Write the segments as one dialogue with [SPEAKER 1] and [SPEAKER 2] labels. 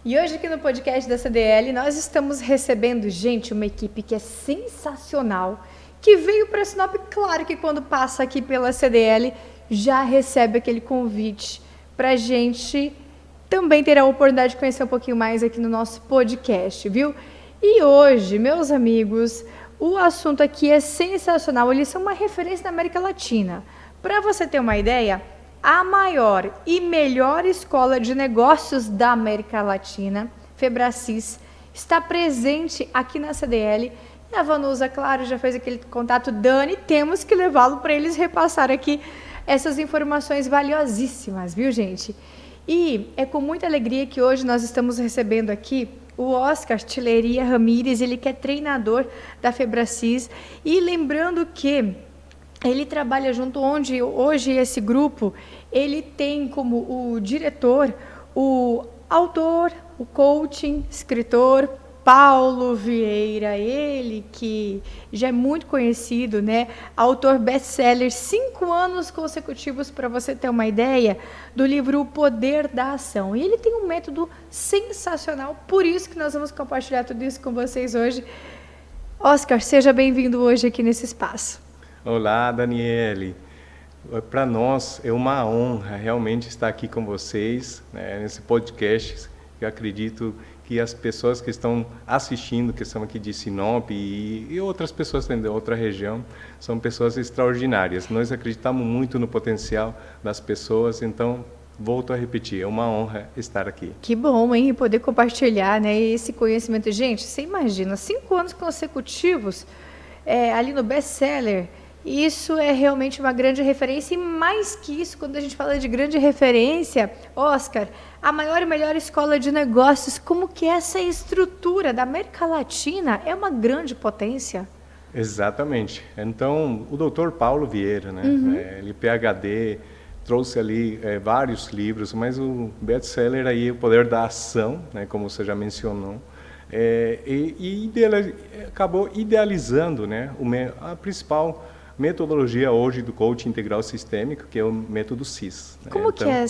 [SPEAKER 1] E hoje aqui no podcast da CDL nós estamos recebendo, gente, uma equipe que é sensacional, que veio para Sinop. Claro que quando passa aqui pela CDL já recebe aquele convite para a gente também ter a oportunidade de conhecer um pouquinho mais aqui no nosso podcast, viu? E hoje, meus amigos, o assunto aqui é sensacional. Eles são uma referência na América Latina. Para você ter uma ideia, a maior e melhor escola de negócios da América Latina, Febracis, está presente aqui na CDL. E a Vanusa, claro, já fez aquele contato. Dani, temos que levá-lo para eles repassar aqui essas informações valiosíssimas, viu, gente? E é com muita alegria que hoje nós estamos recebendo aqui o Oscar Tileria Ramírez, ele que é treinador da Febracis. E lembrando que ele trabalha junto onde hoje esse grupo, ele tem como o diretor, o autor, o coaching, escritor Paulo Vieira, ele que já é muito conhecido, né? Autor best-seller 5 anos consecutivos, para você ter uma ideia, do livro O Poder da Ação. E ele tem um método sensacional, por isso que nós vamos compartilhar tudo isso com vocês hoje. Oscar, seja bem-vindo hoje aqui nesse espaço.
[SPEAKER 2] Olá, Daniele. Para nós é uma honra realmente estar aqui com vocês, né, nesse podcast. Eu acredito que as pessoas que estão assistindo, que são aqui de Sinop e outras pessoas também de outra região, são pessoas extraordinárias. Nós acreditamos muito no potencial das pessoas, então volto a repetir, é uma honra estar aqui.
[SPEAKER 1] Que bom, hein? Poder compartilhar, né, esse conhecimento. Gente, você imagina, 5 anos consecutivos ali no best-seller. Isso é realmente uma grande referência, e mais que isso, quando a gente fala de grande referência, Oscar, a maior e melhor escola de negócios, como que essa estrutura da América Latina é uma grande potência?
[SPEAKER 2] Exatamente. Então, o Dr. Paulo Vieira, né, ele PhD, trouxe ali vários livros, mas o best-seller aí, O Poder da Ação, né, como você já mencionou, acabou idealizando, né, a principal metodologia hoje do coaching integral sistêmico, que é o método CIS.
[SPEAKER 1] Como que é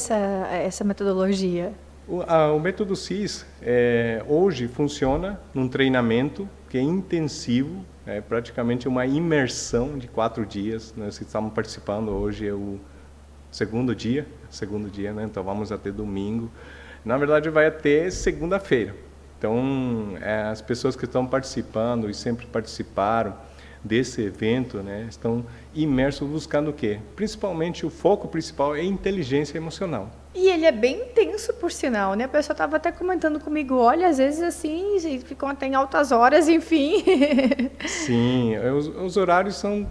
[SPEAKER 1] essa metodologia?
[SPEAKER 2] O método CIS hoje funciona num treinamento que é intensivo, praticamente uma imersão de 4 dias. Nós estamos participando, hoje é o segundo dia, né? Então vamos até domingo. Na verdade vai até segunda-feira. Então as pessoas que estão participando e sempre participaram desse evento, né, estão imersos buscando o quê? Principalmente, o foco principal é inteligência emocional.
[SPEAKER 1] E ele é bem intenso, por sinal, né? A pessoa estava até comentando comigo, olha, às vezes assim, ficam até em altas horas, enfim.
[SPEAKER 2] Sim, os horários são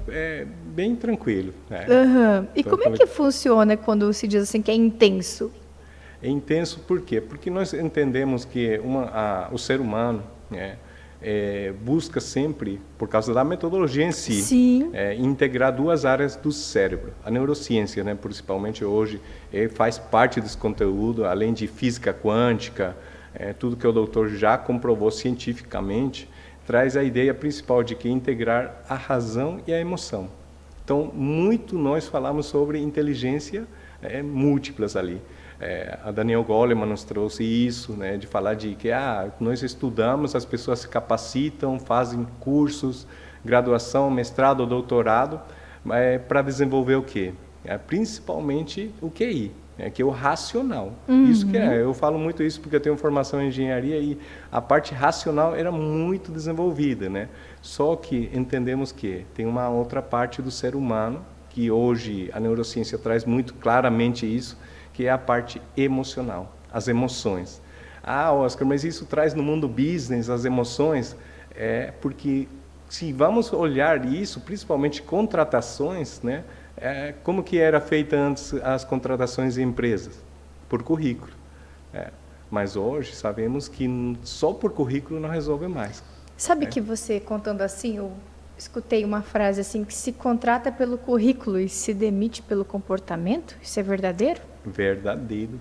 [SPEAKER 2] bem tranquilos. Né?
[SPEAKER 1] E como é que funciona quando se diz assim que é intenso?
[SPEAKER 2] É intenso por quê? Porque nós entendemos que o ser humano, né, busca sempre, por causa da metodologia em si, integrar 2 áreas do cérebro. A neurociência, né, principalmente hoje, faz parte desse conteúdo, além de física quântica, tudo que o doutor já comprovou cientificamente, traz a ideia principal de que integrar a razão e a emoção. Então, muito nós falamos sobre inteligência múltiplas ali. A Daniel Goleman nos trouxe isso, né, de falar de que nós estudamos, as pessoas se capacitam, fazem cursos, graduação, mestrado, doutorado, para desenvolver o quê? Principalmente o QI, que é o racional. Isso que eu falo muito isso porque eu tenho formação em engenharia e a parte racional era muito desenvolvida, né? Só que entendemos que tem uma outra parte do ser humano, que hoje a neurociência traz muito claramente isso, que é a parte emocional, as emoções. Oscar, mas isso traz no mundo business as emoções? Porque se vamos olhar isso, principalmente contratações, né, como que era feita antes as contratações em empresas? Por currículo. Mas hoje sabemos que só por currículo não resolve mais.
[SPEAKER 1] Sabe que você contando assim, eu escutei uma frase assim, que se contrata pelo currículo e se demite pelo comportamento? Isso é verdadeiro?
[SPEAKER 2] Verdadeiro,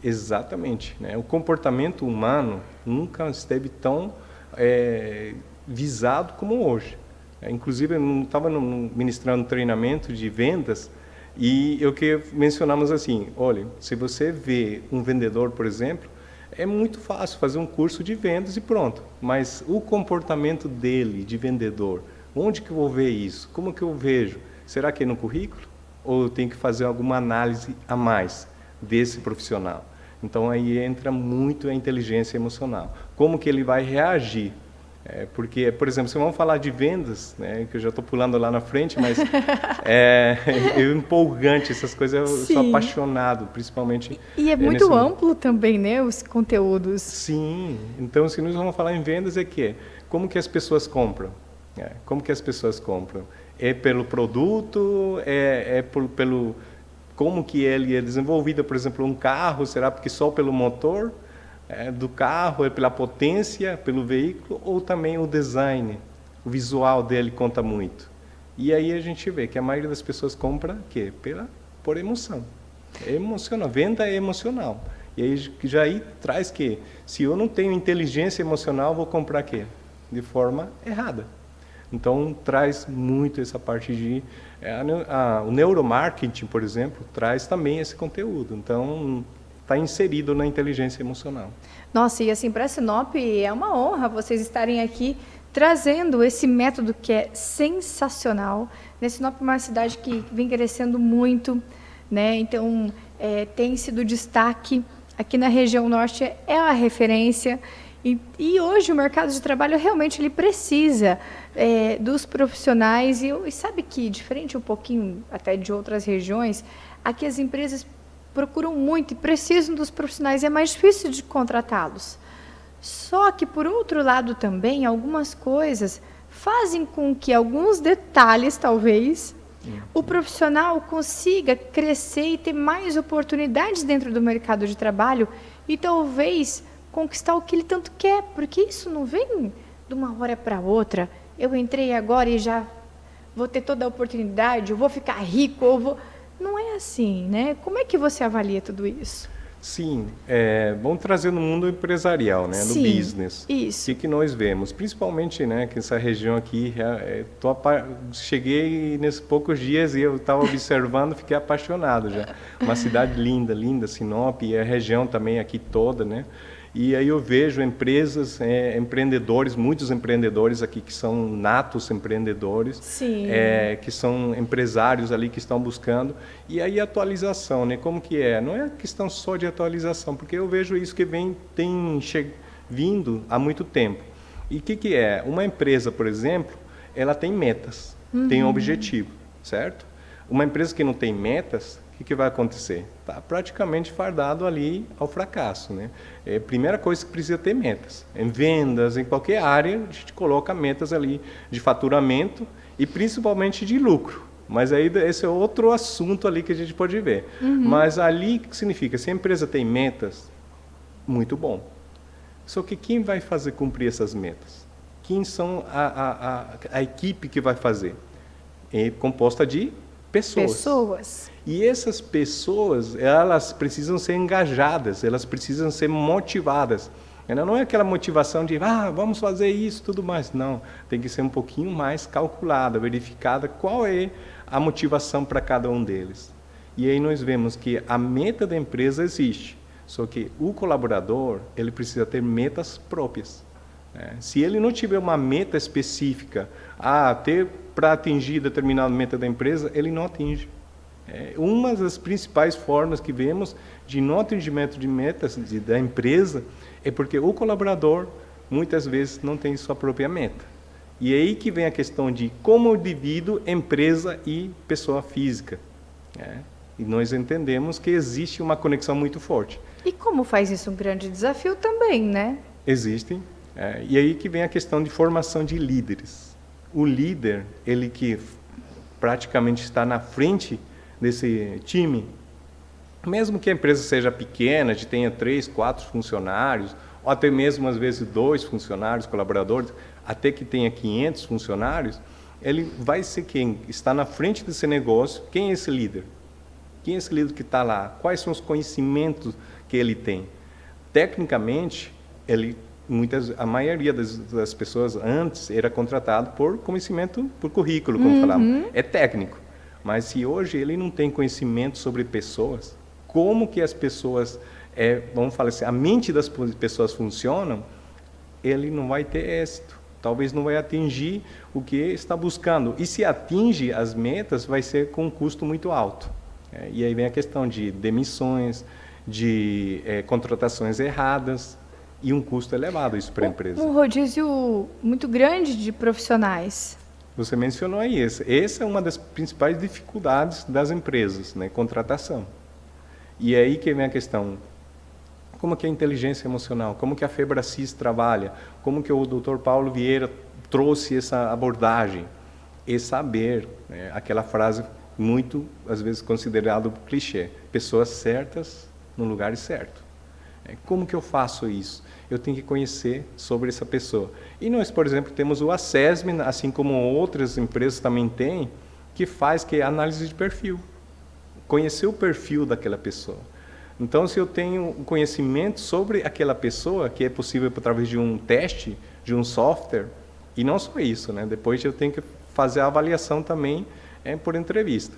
[SPEAKER 2] exatamente. Né? O comportamento humano nunca esteve tão visado como hoje. Inclusive, eu estava ministrando um treinamento de vendas e mencionamos assim, olha, se você vê um vendedor, por exemplo, É muito fácil fazer um curso de vendas e pronto. Mas o comportamento dele, de vendedor, onde que eu vou ver isso? Como que eu vejo? Será que é no currículo? Ou eu tenho que fazer alguma análise a mais desse profissional? Então aí entra muito a inteligência emocional. Como que ele vai reagir? Porque, por exemplo, se vamos falar de vendas, né, que eu já estou pulando lá na frente, mas é empolgante essas coisas, eu
[SPEAKER 1] Sim.
[SPEAKER 2] sou apaixonado, principalmente.
[SPEAKER 1] E é muito amplo também, né, os conteúdos.
[SPEAKER 2] Sim, então se nós vamos falar em vendas como que as pessoas compram? Como que as pessoas compram? É pelo produto, pelo como que ele é desenvolvido, por exemplo, um carro, será porque só pelo motor? Do carro, é pela potência, pelo veículo, ou também o design, o visual dele conta muito. E aí a gente vê que a maioria das pessoas compra por emoção. É emocional, venda é emocional. E aí já aí traz que, se eu não tenho inteligência emocional, vou comprar de forma errada. Então traz muito essa parte de o neuromarketing, por exemplo, traz também esse conteúdo. Então está inserido na inteligência emocional.
[SPEAKER 1] Nossa, e assim, para a Sinop é uma honra vocês estarem aqui trazendo esse método que é sensacional. Sinop é uma cidade que vem crescendo muito, né? Então, tem sido destaque. Aqui na região norte é a referência. E hoje o mercado de trabalho realmente ele precisa dos profissionais. E sabe que, diferente um pouquinho até de outras regiões, aqui as empresas procuram muito e precisam dos profissionais, é mais difícil de contratá-los. Só que, por outro lado também, algumas coisas fazem com que alguns detalhes, talvez, o profissional consiga crescer e ter mais oportunidades dentro do mercado de trabalho e talvez conquistar o que ele tanto quer, porque isso não vem de uma hora para outra. Eu entrei agora e já vou ter toda a oportunidade, eu vou ficar rico, eu vou... Não é assim, né? Como é que você avalia tudo isso?
[SPEAKER 2] Sim, vamos trazer no mundo empresarial, né?
[SPEAKER 1] Sim,
[SPEAKER 2] no business.
[SPEAKER 1] Isso.
[SPEAKER 2] O que nós vemos? Principalmente, né, que essa região aqui, cheguei nesses poucos dias e eu estava observando, fiquei apaixonado já. Uma cidade linda, linda, Sinop, e a região também aqui toda, né? E aí eu vejo empresas, empreendedores, muitos empreendedores aqui que são natos empreendedores, que são empresários ali que estão buscando. E aí a atualização, né? Como que é? Não é questão só de atualização, porque eu vejo isso que tem vindo há muito tempo. E o que é? Uma empresa, por exemplo, ela tem metas, tem um objetivo, certo? Uma empresa que não tem metas, o que vai acontecer? Está praticamente fardado ali ao fracasso, né? Primeira coisa que precisa ter metas. Em vendas, em qualquer área, a gente coloca metas ali de faturamento e principalmente de lucro. Mas aí esse é outro assunto ali que a gente pode ver. Mas ali, o que significa? Se a empresa tem metas, muito bom. Só que quem vai fazer cumprir essas metas? Quem são a equipe que vai fazer? É composta de pessoas. E essas pessoas, elas precisam ser engajadas, elas precisam ser motivadas. Não é aquela motivação de, vamos fazer isso, tudo mais. Não, tem que ser um pouquinho mais calculada, verificada qual é a motivação para cada um deles. E aí nós vemos que a meta da empresa existe, só que o colaborador, ele precisa ter metas próprias. Se ele não tiver uma meta específica, para atingir determinada meta da empresa, ele não atinge. Uma das principais formas que vemos de não atingimento de metas da empresa é porque o colaborador, muitas vezes, não tem sua própria meta. E é aí que vem a questão de como eu divido empresa e pessoa física. E nós entendemos que existe uma conexão muito forte.
[SPEAKER 1] E como faz isso um grande desafio também, né?
[SPEAKER 2] Existem. E aí que vem a questão de formação de líderes. O líder, ele que praticamente está na frente desse time, mesmo que a empresa seja pequena, tenha 3, 4 funcionários, ou até mesmo às vezes 2 funcionários, colaboradores, até que tenha 500 funcionários, ele vai ser quem está na frente desse negócio. Quem é esse líder? Quem é esse líder que está lá? Quais são os conhecimentos que ele tem? Tecnicamente, a maioria das pessoas antes era contratado por conhecimento, por currículo, como falamos. É técnico. Mas se hoje ele não tem conhecimento sobre pessoas, como que as pessoas vamos falar assim, a mente das pessoas funciona, ele não vai ter êxito. Talvez não vai atingir o que está buscando. E se atinge as metas, vai ser com um custo muito alto. E aí vem a questão de demissões, de contratações erradas e um custo elevado isso para a empresa.
[SPEAKER 1] Um rodízio muito grande de profissionais.
[SPEAKER 2] Você mencionou aí essa é uma das principais dificuldades das empresas, né? Contratação. E é aí que vem a questão. Como que a inteligência emocional, como que a Febracis trabalha, como que o Dr. Paulo Vieira trouxe essa abordagem, e saber, né, aquela frase muito, às vezes, considerado clichê, pessoas certas no lugar certo. Como que eu faço isso? Eu tenho que conhecer sobre essa pessoa. E nós, por exemplo, temos o Assessment, assim como outras empresas também têm, que faz análise de perfil, conhecer o perfil daquela pessoa. Então, se eu tenho conhecimento sobre aquela pessoa, que é possível através de um teste, de um software, e não só isso, né? Depois eu tenho que fazer a avaliação também por entrevista.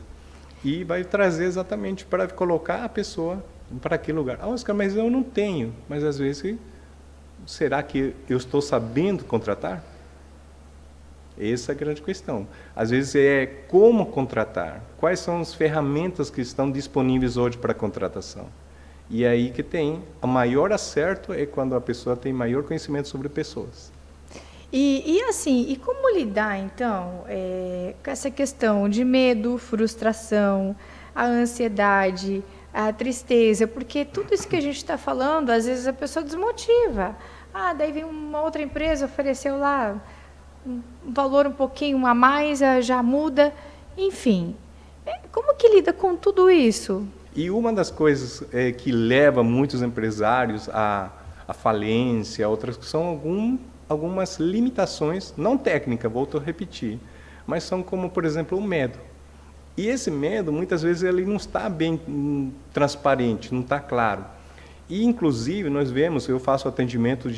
[SPEAKER 2] E vai trazer exatamente para colocar a pessoa para aquele lugar. Oscar, mas eu não tenho. Mas às vezes, será que eu estou sabendo contratar? Essa é a grande questão. Às vezes como contratar, quais são as ferramentas que estão disponíveis hoje para a contratação. E é aí que tem o maior acerto é quando a pessoa tem maior conhecimento sobre pessoas.
[SPEAKER 1] E como lidar, então, com essa questão de medo, frustração, a ansiedade, a tristeza? Porque tudo isso que a gente está falando, às vezes a pessoa desmotiva. Daí vem uma outra empresa, ofereceu lá um valor um pouquinho a mais, já muda. Enfim, como que lida com tudo isso?
[SPEAKER 2] E uma das coisas que leva muitos empresários à falência, outras são algumas limitações, não técnicas, volto a repetir, mas são como, por exemplo, o medo. E esse medo, muitas vezes, ele não está bem transparente, não está claro. E, inclusive, nós vemos, eu faço atendimento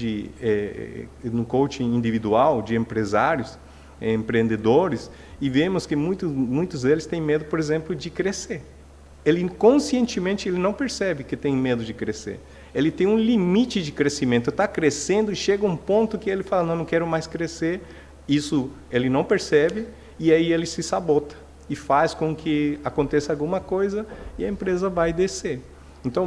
[SPEAKER 2] no coaching individual de empresários, empreendedores, e vemos que muitos deles têm medo, por exemplo, de crescer. Ele inconscientemente ele não percebe que tem medo de crescer. Ele tem um limite de crescimento, está crescendo e chega um ponto que ele fala, não quero mais crescer. Isso ele não percebe e aí ele se sabota e faz com que aconteça alguma coisa e a empresa vai descer. Então,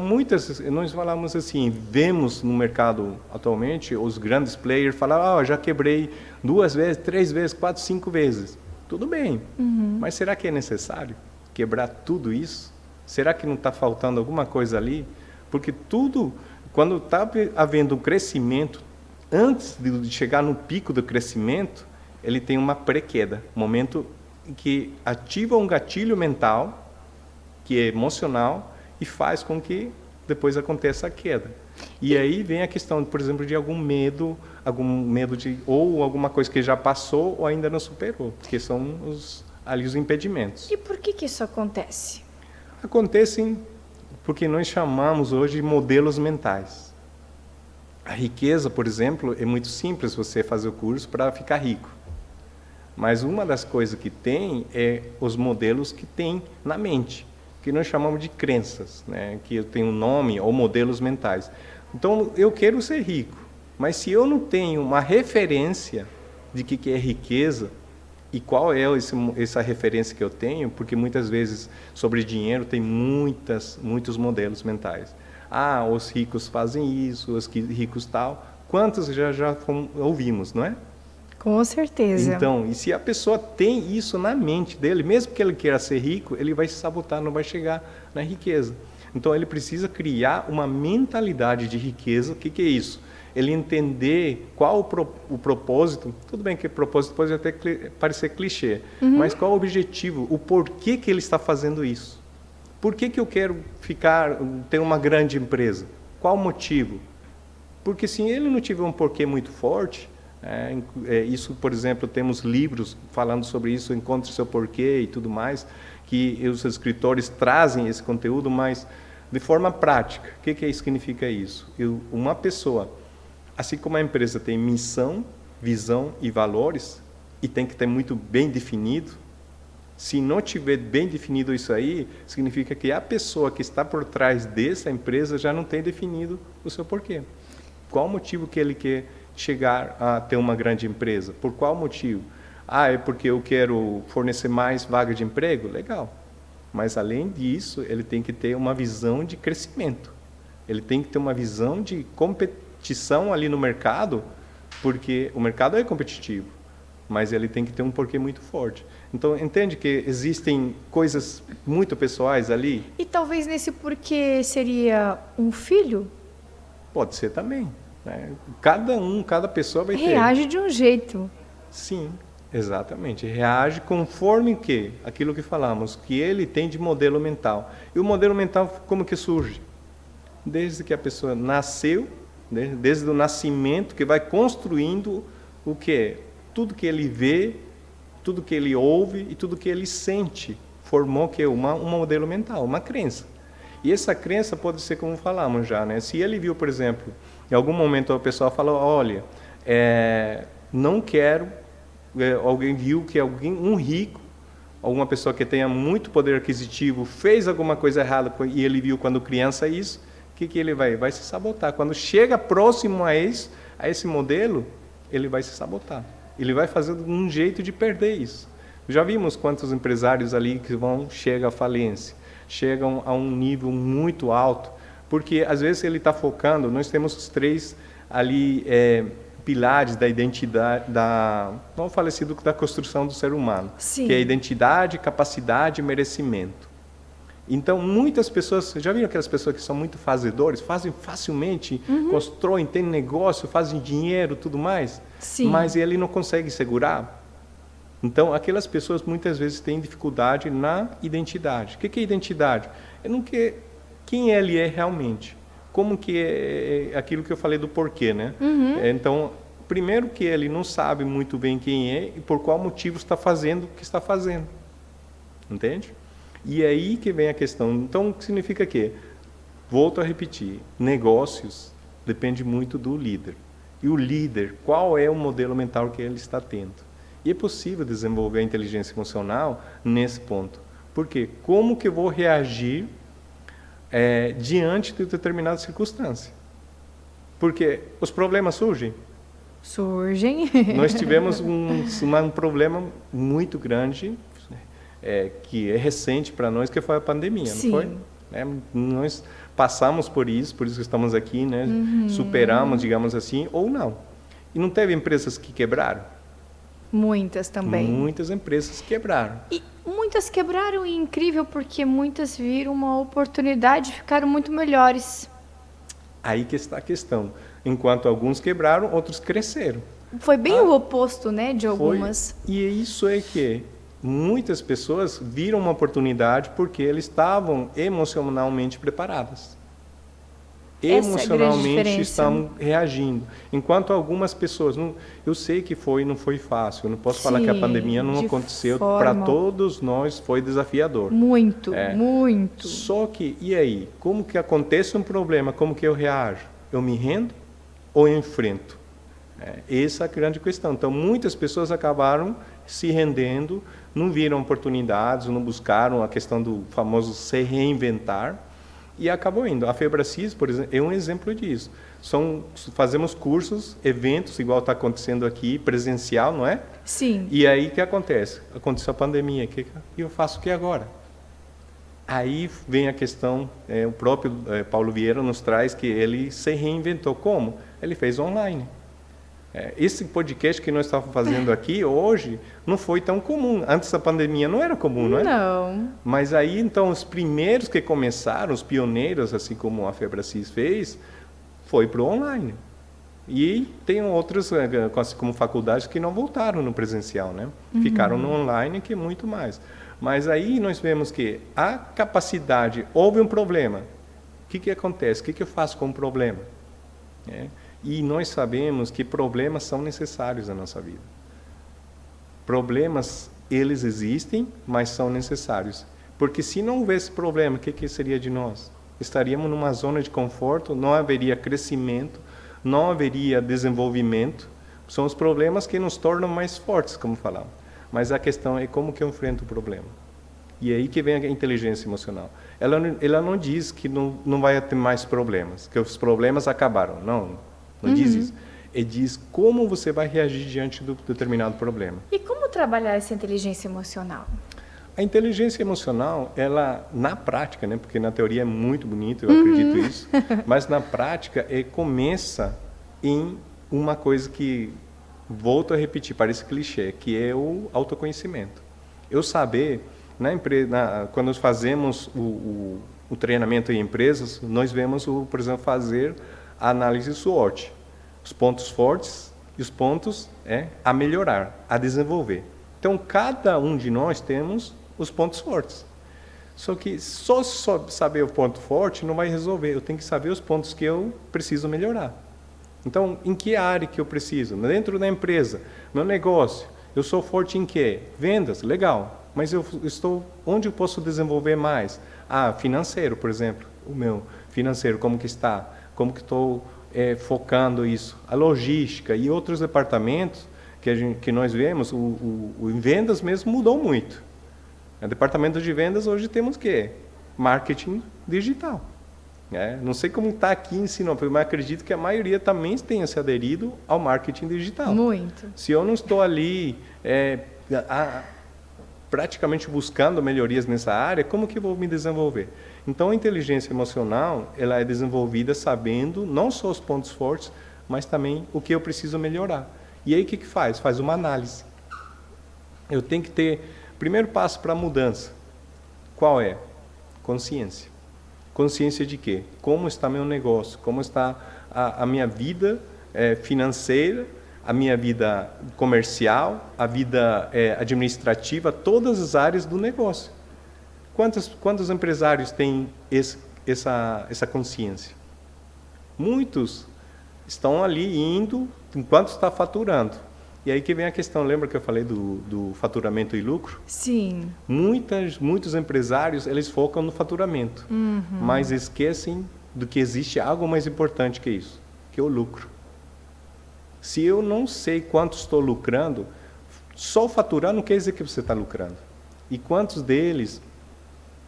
[SPEAKER 2] nós falamos assim, vemos no mercado atualmente os grandes players falar, já quebrei 2 vezes, 3 vezes, 4, 5 vezes. Tudo bem, mas será que é necessário quebrar tudo isso? Será que não está faltando alguma coisa ali? Porque tudo, quando está havendo um crescimento, antes de chegar no pico do crescimento, ele tem uma pré-queda, um momento em que ativa um gatilho mental, que é emocional, e faz com que depois aconteça a queda. E aí vem a questão, por exemplo, de algum medo ou alguma coisa que já passou ou ainda não superou, que são os impedimentos.
[SPEAKER 1] E por que isso acontece?
[SPEAKER 2] Acontecem porque nós chamamos hoje de modelos mentais. A riqueza, por exemplo, é muito simples você fazer o curso para ficar rico. Mas uma das coisas que tem é os modelos que tem na mente, que nós chamamos de crenças, né? Que tem um nome, ou modelos mentais. Então, eu quero ser rico, mas se eu não tenho uma referência de que é riqueza, e qual é essa referência que eu tenho? Porque muitas vezes sobre dinheiro tem muitos modelos mentais. Os ricos fazem isso, os ricos tal. Quantos já ouvimos, não é?
[SPEAKER 1] Com certeza.
[SPEAKER 2] Então, e se a pessoa tem isso na mente dele, mesmo que ele queira ser rico, ele vai se sabotar, não vai chegar na riqueza. Então, ele precisa criar uma mentalidade de riqueza. O que é isso? Ele entender qual o propósito, tudo bem que o propósito pode até parecer clichê, mas qual o objetivo, o porquê que ele está fazendo isso. Por que eu quero ter uma grande empresa? Qual o motivo? Porque se ele não tiver um porquê muito forte, isso, por exemplo, temos livros falando sobre isso, Encontre Seu Porquê e tudo mais, que os escritores trazem esse conteúdo, mas de forma prática. O que significa isso? Uma pessoa, assim como a empresa tem missão, visão e valores, e tem que ter muito bem definido, Se não tiver bem definido isso aí, significa que a pessoa que está por trás dessa empresa já não tem definido o seu porquê. Qual o motivo que ele quer chegar a ter uma grande empresa? Por qual motivo? É porque eu quero fornecer mais vaga de emprego? Legal. Mas, além disso, ele tem que ter uma visão de crescimento. Ele tem que ter uma visão de competição ali no mercado, porque o mercado é competitivo, mas ele tem que ter um porquê muito forte. Então, entende que existem coisas muito pessoais ali?
[SPEAKER 1] E talvez nesse porquê seria um filho?
[SPEAKER 2] Pode ser também. Né? Cada pessoa vai ter.
[SPEAKER 1] Reage de um jeito.
[SPEAKER 2] Sim, exatamente. Reage conforme aquilo que falamos, que ele tem de modelo mental. E o modelo mental, como que surge? Desde que a pessoa nasceu, desde o nascimento, que vai construindo o quê? Tudo que ele vê, tudo que ele ouve e tudo que ele sente. Formou um modelo mental, uma crença. E essa crença pode ser como falamos já, né? Se ele viu, por exemplo, em algum momento a pessoa falou, olha, não quero, alguém viu que um rico, alguma pessoa que tenha muito poder aquisitivo, fez alguma coisa errada e ele viu quando criança isso, o que ele vai? Vai se sabotar. Quando chega próximo a esse modelo, ele vai se sabotar. Ele vai fazer um jeito de perder isso. Já vimos quantos empresários ali que chegam à falência, chegam a um nível muito alto, porque às vezes ele está focando, nós temos os 3 ali pilares da identidade, não falecido da construção do ser humano,
[SPEAKER 1] Sim.
[SPEAKER 2] Que é identidade, capacidade e merecimento. Então, muitas pessoas, já viram aquelas pessoas que são muito fazedores, fazem facilmente, constroem, têm negócio, fazem dinheiro, tudo mais,
[SPEAKER 1] Sim.
[SPEAKER 2] Mas ele não consegue segurar. Então, aquelas pessoas muitas vezes têm dificuldade na identidade. O que é identidade? Quem ele é realmente. Como que é aquilo que eu falei do porquê, né? Então, primeiro que ele não sabe muito bem quem é e por qual motivo está fazendo o que está fazendo. Entende? E é aí que vem a questão. Então, o que significa que? Volto a repetir, negócios depende muito do líder. E o líder, qual é o modelo mental que ele está tendo? E é possível desenvolver a inteligência emocional nesse ponto. Por quê? Como que eu vou reagir diante de determinada circunstância? Porque os problemas surgem.
[SPEAKER 1] Surgem.
[SPEAKER 2] Nós tivemos um problema muito grande, que é recente para nós, que foi a pandemia,
[SPEAKER 1] Sim.
[SPEAKER 2] não foi? Nós passamos por isso que estamos aqui, né? Superamos, digamos assim, ou não. E não teve empresas que quebraram?
[SPEAKER 1] Muitas também.
[SPEAKER 2] Muitas empresas quebraram.
[SPEAKER 1] E muitas quebraram, e incrível, porque muitas viram uma oportunidade e ficaram muito melhores.
[SPEAKER 2] Aí que está a questão. Enquanto alguns quebraram, outros cresceram.
[SPEAKER 1] Foi bem o oposto, né, de algumas.
[SPEAKER 2] E isso é que muitas pessoas viram uma oportunidade porque eles estavam emocionalmente preparadas. Emocionalmente estão reagindo. Enquanto algumas pessoas... eu sei que não foi fácil. Eu não posso falar que a pandemia não aconteceu. Para todos nós foi desafiador.
[SPEAKER 1] Muito.
[SPEAKER 2] Só que, e aí? Como que acontece um problema? Como que eu reajo? Eu me rendo ou eu enfrento? Essa é a grande questão. Então, muitas pessoas acabaram se rendendo, não viram oportunidades, não buscaram a questão do famoso se reinventar, e acabou indo. A Febracis, por exemplo, é um exemplo disso. Fazemos cursos, eventos, igual está acontecendo aqui, presencial, não é?
[SPEAKER 1] Sim.
[SPEAKER 2] E aí, o que acontece? Aconteceu a pandemia, e eu faço o que agora? Aí vem a questão, o próprio Paulo Vieira nos traz que ele se reinventou. Como? Ele fez online. Esse podcast que nós estamos fazendo aqui hoje não foi tão comum. Antes da pandemia não era comum, não é?
[SPEAKER 1] Não.
[SPEAKER 2] Mas aí, então, os primeiros que começaram, os pioneiros, assim como a Febracis fez, foi para o online. E tem outros, assim como faculdades, que não voltaram no presencial, né? Ficaram no online, que é muito mais. Mas aí nós vemos que a capacidade, houve um problema. O que acontece? O que eu faço com o problema? E nós sabemos que problemas são necessários na nossa vida. Problemas, eles existem, mas são necessários. Porque se não houvesse problema, o que seria de nós? Estaríamos numa zona de conforto, não haveria crescimento, não haveria desenvolvimento. São os problemas que nos tornam mais fortes, como falamos. Mas a questão é como que eu enfrento o problema. E aí que vem a inteligência emocional. Ela não diz que não vai ter mais problemas, que os problemas acabaram. Não diz isso. Ele diz como você vai reagir diante do determinado problema.
[SPEAKER 1] E como trabalhar essa inteligência emocional?
[SPEAKER 2] A inteligência emocional, ela, na prática, né, porque na teoria é muito bonito, eu acredito isso, mas na prática começa em uma coisa que, volto a repetir, parece clichê, que é o autoconhecimento. Eu saber, quando nós fazemos o treinamento em empresas, nós vemos, por exemplo, fazer a análise SWOT, os pontos fortes e os pontos a melhorar, a desenvolver. Então, cada um de nós temos os pontos fortes. Só que só saber o ponto forte não vai resolver. Eu tenho que saber os pontos que eu preciso melhorar. Então, em que área que eu preciso? Dentro da empresa, meu negócio, eu sou forte em quê? Vendas, legal. Mas onde eu posso desenvolver mais? Financeiro, por exemplo. O meu financeiro, como que está? Como que estou focando isso? A logística e outros departamentos que nós vemos, em vendas mesmo mudou muito. No departamento de vendas hoje temos o quê? Marketing digital. Não sei como está aqui em Sinop, mas acredito que a maioria também tenha se aderido ao marketing digital.
[SPEAKER 1] Muito.
[SPEAKER 2] Se eu não estou ali praticamente buscando melhorias nessa área, como que eu vou me desenvolver? Então, a inteligência emocional, ela é desenvolvida sabendo não só os pontos fortes, mas também o que eu preciso melhorar. E aí, o que faz? Faz uma análise. Eu tenho que ter... Primeiro passo para a mudança. Qual é? Consciência. Consciência de quê? Como está meu negócio? Como está a minha vida financeira, a minha vida comercial, a vida administrativa, todas as áreas do negócio. Quantos empresários têm essa consciência? Muitos estão ali indo enquanto está faturando. E aí que vem a questão, lembra que eu falei do faturamento e lucro?
[SPEAKER 1] Sim.
[SPEAKER 2] Muitos empresários, eles focam no faturamento, mas esquecem do que existe algo mais importante que isso, que é o lucro. Se eu não sei quanto estou lucrando, só faturar não quer dizer que você está lucrando. E quantos deles,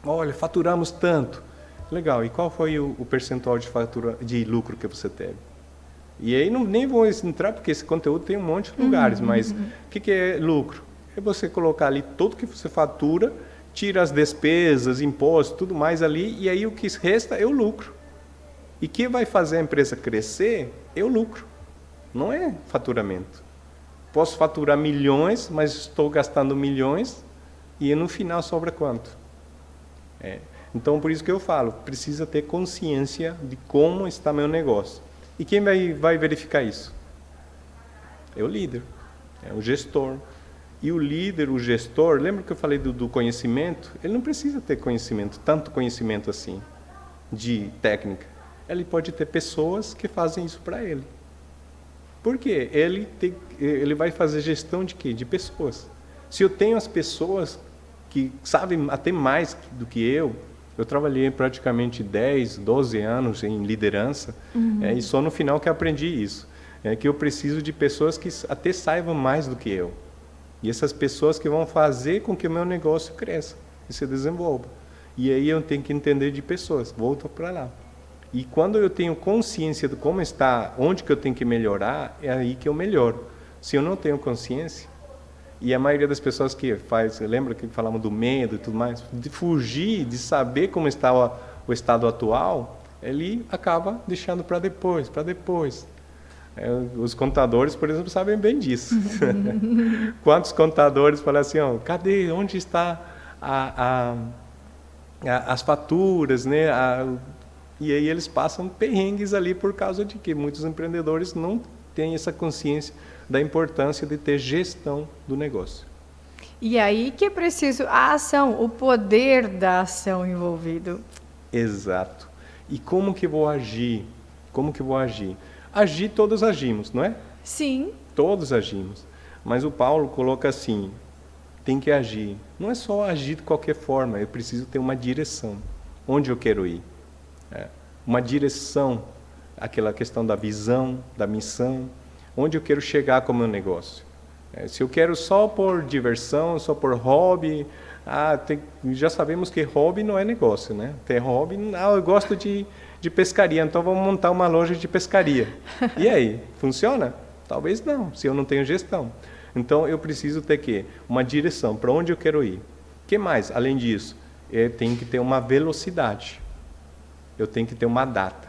[SPEAKER 2] olha, faturamos tanto. Legal, e qual foi o percentual de lucro que você teve? E aí nem vou entrar, porque esse conteúdo tem um monte de lugares, mas o que é lucro? É você colocar ali tudo que você fatura, tira as despesas, impostos, tudo mais ali, e aí o que resta é o lucro. E o que vai fazer a empresa crescer é o lucro, não é faturamento. Posso faturar milhões, mas estou gastando milhões, e no final sobra quanto? Então, por isso que eu falo, precisa ter consciência de como está meu negócio. E quem vai verificar isso? É o líder, é o gestor. E o líder, o gestor, lembra que eu falei do conhecimento? Ele não precisa ter conhecimento, tanto conhecimento assim, de técnica. Ele pode ter pessoas que fazem isso para ele. Por quê? Ele vai fazer gestão de quê? De pessoas. Se eu tenho as pessoas que sabem até mais do que eu trabalhei praticamente 10, 12 anos em liderança, e só no final que aprendi isso. Que eu preciso de pessoas que até saibam mais do que eu. E essas pessoas que vão fazer com que o meu negócio cresça e se desenvolva. E aí eu tenho que entender de pessoas, volto para lá. E quando eu tenho consciência de como está, onde que eu tenho que melhorar, é aí que eu melhoro. Se eu não tenho consciência, e a maioria das pessoas que faz, lembra que falamos do medo e tudo mais, de fugir, de saber como está o estado atual, ele acaba deixando para depois. Os contadores, por exemplo, sabem bem disso. Quantos contadores falam assim, cadê, onde está as faturas, né? E aí eles passam perrengues ali por causa de que muitos empreendedores não têm essa consciência da importância de ter gestão do negócio.
[SPEAKER 1] E aí que é preciso a ação, o poder da ação envolvido.
[SPEAKER 2] Exato. E como que vou agir? Agir, todos agimos, não é?
[SPEAKER 1] Sim.
[SPEAKER 2] Todos agimos. Mas o Paulo coloca assim, tem que agir. Não é só agir de qualquer forma, eu preciso ter uma direção. Onde eu quero ir? Uma direção, aquela questão da visão, da missão, onde eu quero chegar com o meu negócio. Se eu quero só por diversão, só por hobby, Já sabemos que hobby não é negócio, né? Tem hobby, eu gosto de pescaria, então vamos montar uma loja de pescaria. E aí, funciona? Talvez não, se eu não tenho gestão. Então, eu preciso ter uma direção, para onde eu quero ir. O que mais? Além disso, eu tenho que ter uma velocidade. Eu tenho que ter uma data.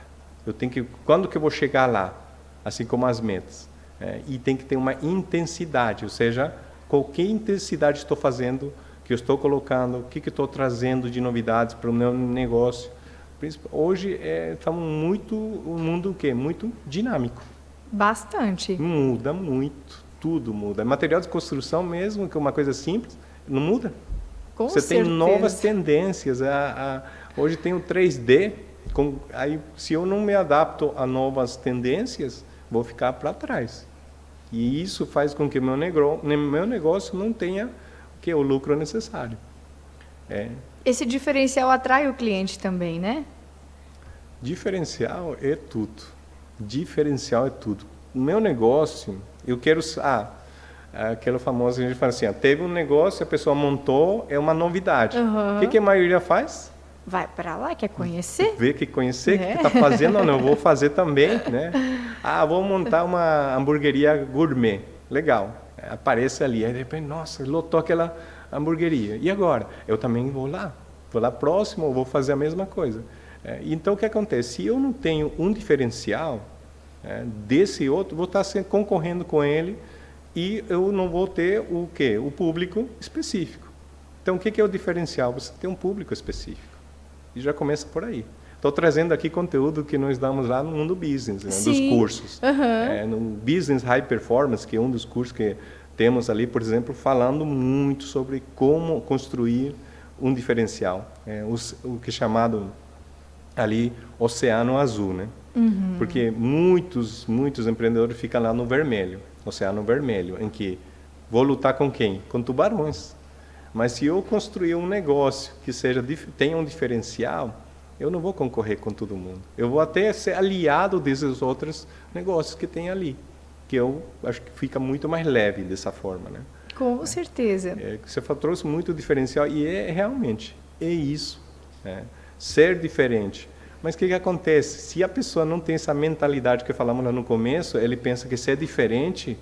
[SPEAKER 2] Quando que eu vou chegar lá? Assim como as metas. E tem que ter uma intensidade, ou seja, qualquer intensidade estou fazendo, que eu estou colocando, o que estou trazendo de novidades para o meu negócio. Hoje estamos um mundo muito dinâmico.
[SPEAKER 1] Bastante.
[SPEAKER 2] Muda muito, tudo muda. Material de construção mesmo, que é uma coisa simples, não muda.
[SPEAKER 1] Com
[SPEAKER 2] Você
[SPEAKER 1] certeza.
[SPEAKER 2] tem novas tendências. Hoje tem o 3D. Aí, se eu não me adapto a novas tendências, vou ficar para trás. E isso faz com que meu negócio não tenha o lucro necessário.
[SPEAKER 1] Esse diferencial atrai o cliente também, né?
[SPEAKER 2] Diferencial é tudo. Diferencial é tudo. No meu negócio, eu quero... aquela famosa, a gente fala assim, teve um negócio, a pessoa montou, é uma novidade. O que a maioria faz?
[SPEAKER 1] Vai para lá, quer conhecer?
[SPEAKER 2] Quer conhecer, o que está fazendo ou não, eu vou fazer também, né? Vou montar uma hamburgueria gourmet. Legal. Aparece ali, aí de repente, nossa, lotou aquela hamburgueria. E agora? Eu também vou lá próximo, eu vou fazer a mesma coisa. Então, o que acontece? Se eu não tenho um diferencial desse outro, vou estar concorrendo com ele e eu não vou ter o quê? O público específico. Então, o que é o diferencial? Você tem um público específico. E já começa por aí. Estou trazendo aqui conteúdo que nós damos lá no Mundo Business, né, dos cursos. No Business High Performance, que é um dos cursos que temos ali, por exemplo, falando muito sobre como construir um diferencial. O que é chamado ali Oceano Azul, né? Porque muitos empreendedores ficam lá no vermelho, Oceano Vermelho, em que vou lutar com quem? Com tubarões. Mas se eu construir um negócio que tenha um diferencial, eu não vou concorrer com todo mundo. Eu vou até ser aliado desses outros negócios que tem ali, que eu acho que fica muito mais leve dessa forma, né?
[SPEAKER 1] Com certeza.
[SPEAKER 2] Você trouxe muito diferencial e realmente é isso, ser diferente. Mas o que acontece? Se a pessoa não tem essa mentalidade que falamos lá no começo, ele pensa que ser diferente,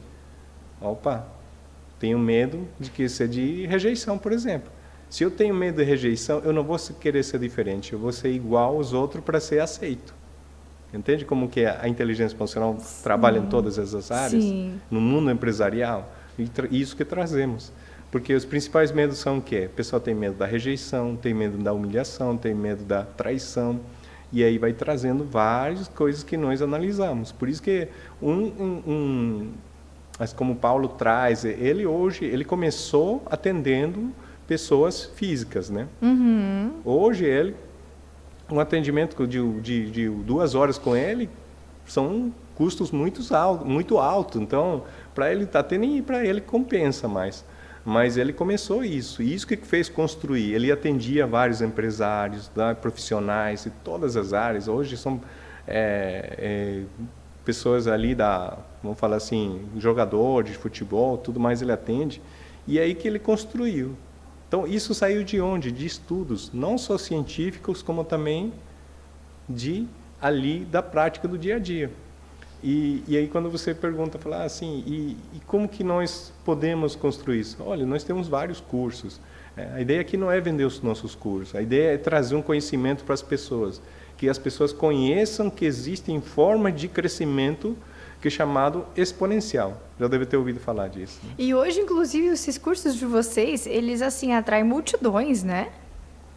[SPEAKER 2] tenho medo de rejeição, por exemplo. Se eu tenho medo de rejeição, eu não vou querer ser diferente, eu vou ser igual aos outros para ser aceito. Entende como que a inteligência emocional trabalha em todas essas áreas?
[SPEAKER 1] Sim.
[SPEAKER 2] No mundo empresarial? Isso que trazemos. Porque os principais medos são o quê? O pessoal tem medo da rejeição, tem medo da humilhação, tem medo da traição. E aí vai trazendo várias coisas que nós analisamos. Por isso que mas como o Paulo traz, ele começou atendendo pessoas físicas, né? Hoje um atendimento de 2 horas com ele são custos muito altos. Então, para ele está tendo e para ele compensa mais. Mas ele começou isso que fez construir. Ele atendia vários empresários, profissionais de todas as áreas. Hoje são pessoas ali vamos falar assim, jogador de futebol, tudo mais ele atende. E aí que ele construiu. Então, isso saiu de onde? De estudos, não só científicos, como também da prática do dia a dia. E aí, quando você pergunta, fala assim, e como que nós podemos construir isso? Olha, nós temos vários cursos. A ideia aqui não é vender os nossos cursos, a ideia é trazer um conhecimento para as pessoas, que as pessoas conheçam que existem formas de crescimento que é chamado exponencial. Já deve ter ouvido falar disso. Né?
[SPEAKER 1] E hoje, inclusive, esses cursos de vocês, eles assim atraem multidões, né?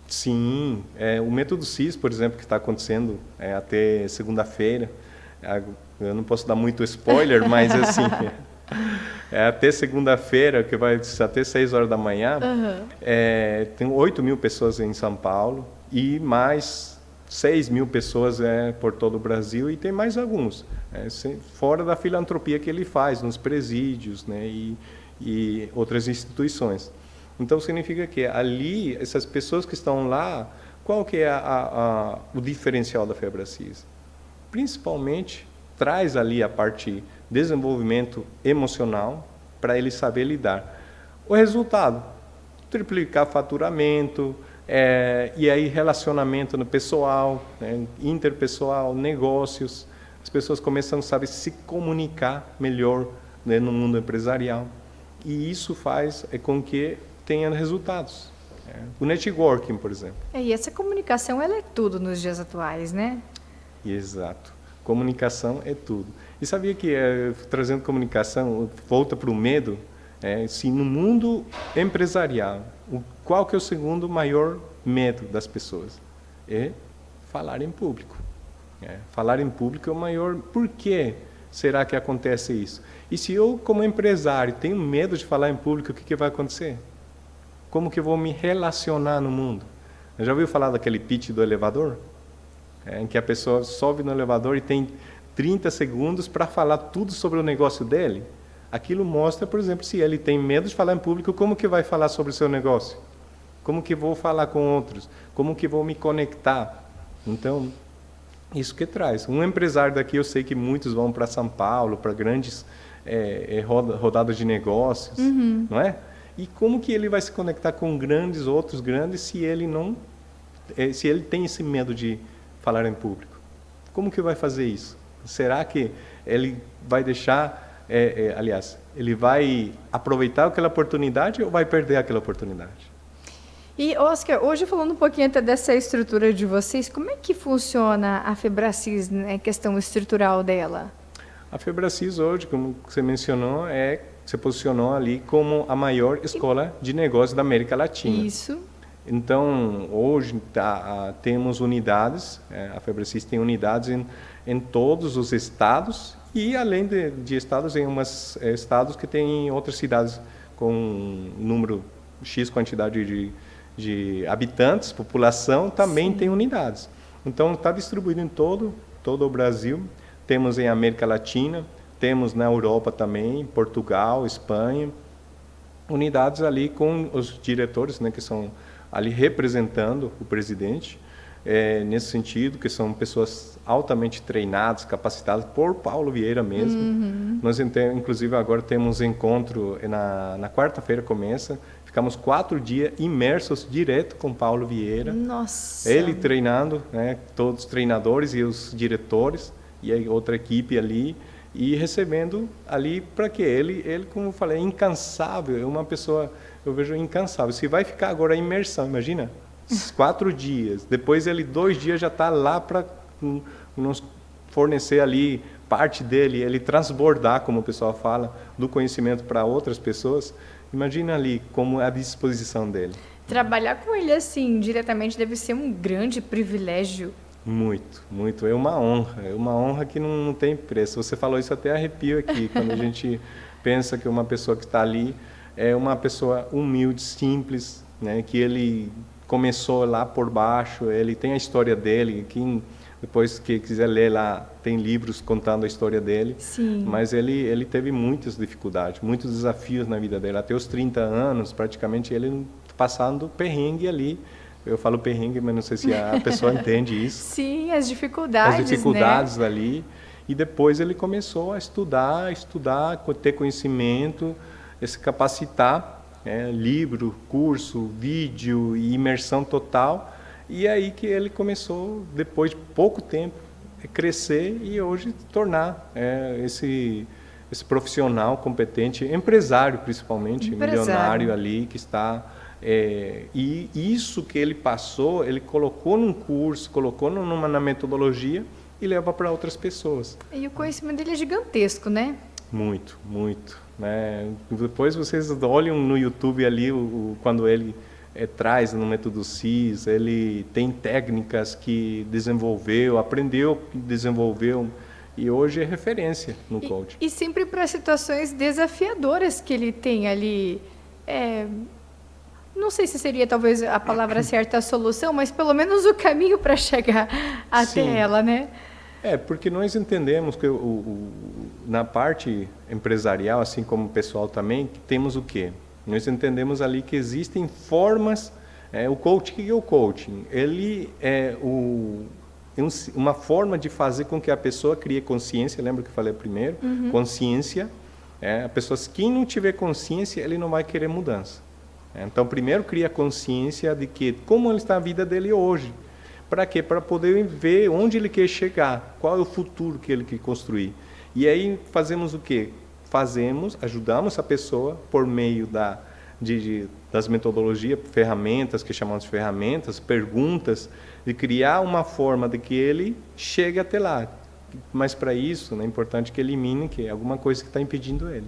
[SPEAKER 2] Sim. O Método CIS, por exemplo, que está acontecendo até segunda-feira, eu não posso dar muito spoiler, mas assim, até segunda-feira, que vai até 6 horas da manhã, tem 8.000 pessoas em São Paulo e mais 6.000 pessoas por todo o Brasil e tem mais alguns, fora da filantropia que ele faz nos presídios, né, e outras instituições. Então, significa que ali, essas pessoas que estão lá, qual que é o diferencial da Febracis? Principalmente, traz ali a parte desenvolvimento emocional para ele saber lidar. O resultado, triplicar faturamento, e aí relacionamento no pessoal, né, interpessoal, negócios. As pessoas começam a saber se comunicar melhor, né, no mundo empresarial. E isso faz com que tenha resultados. O networking, por exemplo.
[SPEAKER 1] E essa comunicação, ela é tudo nos dias atuais, né?
[SPEAKER 2] Exato. Comunicação é tudo. E sabia que, trazendo comunicação, volta para o medo, se no mundo empresarial, qual que é o segundo maior medo das pessoas? É falar em público. Falar em público é o maior. Por que será que acontece isso? E se eu, como empresário, tenho medo de falar em público, o que vai acontecer? Como que eu vou me relacionar no mundo? Já ouviu falar daquele pitch do elevador? Em que a pessoa sobe no elevador e tem 30 segundos para falar tudo sobre o negócio dele. Aquilo mostra, por exemplo, se ele tem medo de falar em público, como que vai falar sobre o seu negócio? Como que vou falar com outros? Como que vou me conectar? Então, isso que traz. Um empresário daqui, eu sei que muitos vão para São Paulo, para grandes rodadas de negócios, não é? E como que ele vai se conectar com outros grandes, se ele tem esse medo de falar em público? Como que vai fazer isso? Será que ele vai deixar, aliás, ele vai aproveitar aquela oportunidade ou vai perder aquela oportunidade?
[SPEAKER 1] E, Oscar, hoje falando um pouquinho até dessa estrutura de vocês, como é que funciona a Febracis, né, questão estrutural dela?
[SPEAKER 2] A Febracis hoje, como você mencionou, se posicionou ali como a maior escola de negócios da América Latina.
[SPEAKER 1] Isso.
[SPEAKER 2] Então, hoje temos unidades, a Febracis tem unidades em todos os estados e, além de estados, em estados que têm outras cidades com um número X quantidade de habitantes, população, também tem unidades. Então, está distribuído em todo o Brasil. Temos em América Latina, temos na Europa também, Portugal, Espanha, unidades ali com os diretores, né, que são ali representando o presidente, nesse sentido, que são pessoas altamente treinadas, capacitadas, por Paulo Vieira mesmo. Nós, inclusive, agora temos encontro, na quarta-feira começa, ficamos 4 dias imersos direto com Paulo Vieira.
[SPEAKER 1] Nossa!
[SPEAKER 2] Ele treinando, né, todos os treinadores e os diretores, e a outra equipe ali, e recebendo ali para que ele, como eu falei, é incansável, é uma pessoa, eu vejo incansável. Se vai ficar agora a imersão, imagina, 4 dias, depois ele 2 dias já está lá para nos fornecer ali parte dele, ele transbordar, como o pessoal fala, do conhecimento para outras pessoas. Imagina ali como é a disposição dele.
[SPEAKER 1] Trabalhar com ele assim, diretamente, deve ser um grande privilégio.
[SPEAKER 2] Muito, muito. É uma honra que não tem preço. Você falou isso, até arrepio aqui, quando a gente pensa que uma pessoa que está ali é uma pessoa humilde, simples, né, que ele começou lá por baixo, ele tem a história dele, quem depois que quiser ler lá, tem livros contando a história dele.
[SPEAKER 1] Sim.
[SPEAKER 2] Mas ele teve muitas dificuldades, muitos desafios na vida dele. Até os 30 anos, praticamente, ele passando perrengue ali. Eu falo perrengue, mas não sei se a pessoa entende isso.
[SPEAKER 1] Sim, as dificuldades,
[SPEAKER 2] as dificuldades,
[SPEAKER 1] né?
[SPEAKER 2] ali. E depois ele começou a estudar, ter conhecimento, se capacitar, livro, curso, vídeo e imersão total. E aí que ele começou, depois de pouco tempo, a crescer e hoje tornar esse profissional competente, empresário principalmente, milionário ali, que está... e isso que ele passou, ele colocou num curso, colocou na metodologia e leva para outras pessoas. E
[SPEAKER 1] o conhecimento dele é gigantesco, né?
[SPEAKER 2] Muito, muito. Né? Depois vocês olham no YouTube ali, quando ele traz no método CIS, ele tem técnicas que desenvolveu, aprendeu, desenvolveu, e hoje é referência no coaching.
[SPEAKER 1] E sempre para situações desafiadoras que ele tem ali. Não sei se seria talvez a palavra certa, a solução, mas pelo menos o caminho para chegar até ela, né?
[SPEAKER 2] Porque nós entendemos que na parte empresarial, assim como o pessoal também, temos o quê? Nós entendemos ali que existem formas, o coaching, o que é o coaching? Ele é uma forma de fazer com que a pessoa crie consciência, lembra que eu falei primeiro? Consciência. A pessoa, quem não tiver consciência, ele não vai querer mudança. Então, primeiro cria consciência de que como está a vida dele hoje. Para quê? Para poder ver onde ele quer chegar, qual é o futuro que ele quer construir. E aí fazemos o quê? Ajudamos a pessoa por meio das metodologias, ferramentas, que chamamos de ferramentas, perguntas, de criar uma forma de que ele chegue até lá. Mas para isso, é importante que elimine alguma coisa que está impedindo ele.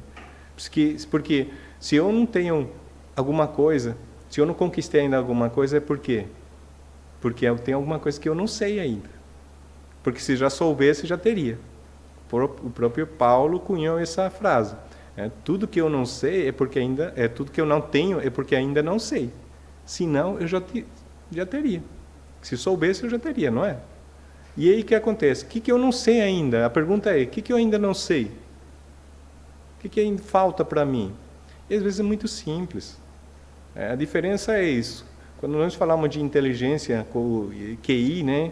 [SPEAKER 2] Porque se eu não tenho alguma coisa, se eu não conquistei ainda alguma coisa, é por quê? Porque eu tenho alguma coisa que eu não sei ainda. Porque se já soubesse, já teria. O próprio Paulo cunhou essa frase. Tudo que eu não sei tudo que eu não tenho é porque ainda não sei. Senão eu já teria. Se soubesse, eu já teria, não é? E aí o que acontece? O que eu não sei ainda? A pergunta é, o que eu ainda não sei? O que ainda falta para mim? E às vezes é muito simples. A diferença é isso. Quando nós falamos de inteligência, QI, né?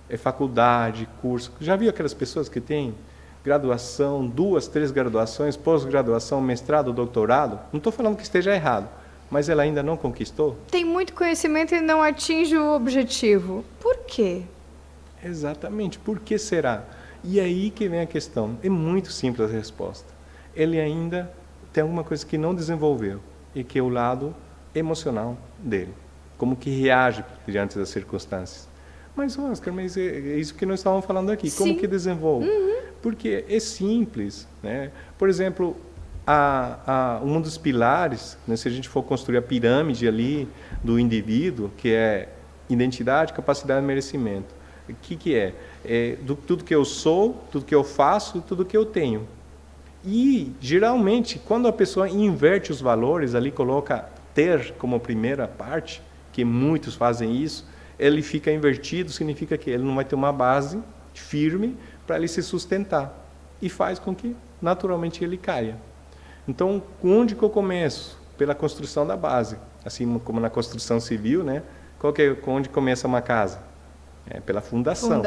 [SPEAKER 2] É faculdade, curso. Já viu aquelas pessoas que têm graduação, 2, 3 graduações, pós-graduação, mestrado, doutorado? Não estou falando que esteja errado, mas ela ainda não conquistou?
[SPEAKER 1] Tem muito conhecimento e não atinge o objetivo. Por quê?
[SPEAKER 2] Exatamente. Por que será? E aí que vem a questão. É muito simples a resposta. Ele ainda tem alguma coisa que não desenvolveu, e que é o lado emocional dele. Como que reage diante das circunstâncias. Mas, Oscar, é isso que nós estávamos falando aqui. Sim. Como que desenvolve? Porque é simples, né? Por exemplo, um dos pilares, né, se a gente for construir a pirâmide ali do indivíduo, que é identidade, capacidade e merecimento. O que é? Tudo que eu sou, tudo que eu faço, tudo que eu tenho. E, geralmente, quando a pessoa inverte os valores, ali coloca ter como primeira parte, que muitos fazem isso, ele fica invertido, significa que ele não vai ter uma base firme para ele se sustentar. E faz com que, naturalmente, ele caia. Então, onde que eu começo? Pela construção da base. Assim como na construção civil, né? Onde começa uma casa? Pela fundação.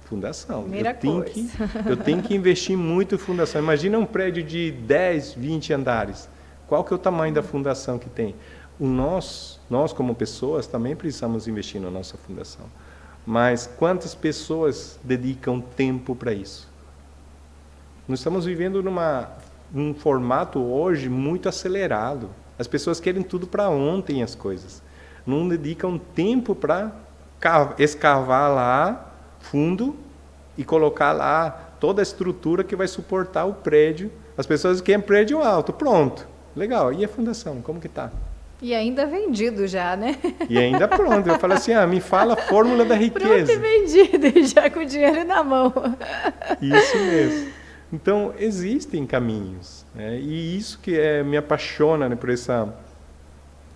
[SPEAKER 2] Fundação. Eu tenho que investir muito em fundação. Imagina um prédio de 10, 20 andares. Qual que é o tamanho da fundação que tem? Nós como pessoas, também precisamos investir na nossa fundação. Mas quantas pessoas dedicam tempo para isso? Nós estamos vivendo num formato hoje muito acelerado. As pessoas querem tudo para ontem as coisas. Não dedicam tempo para escavar lá fundo e colocar lá toda a estrutura que vai suportar o prédio. As pessoas querem prédio alto, pronto. Legal, e a fundação, como que está?
[SPEAKER 1] E ainda vendido já, né?
[SPEAKER 2] E ainda pronto. Eu falo assim, me fala a fórmula da riqueza.
[SPEAKER 1] Pronto e vendido, já com o dinheiro na mão.
[SPEAKER 2] Isso mesmo. Então, existem caminhos. Né? E isso que me apaixona, né, por essa...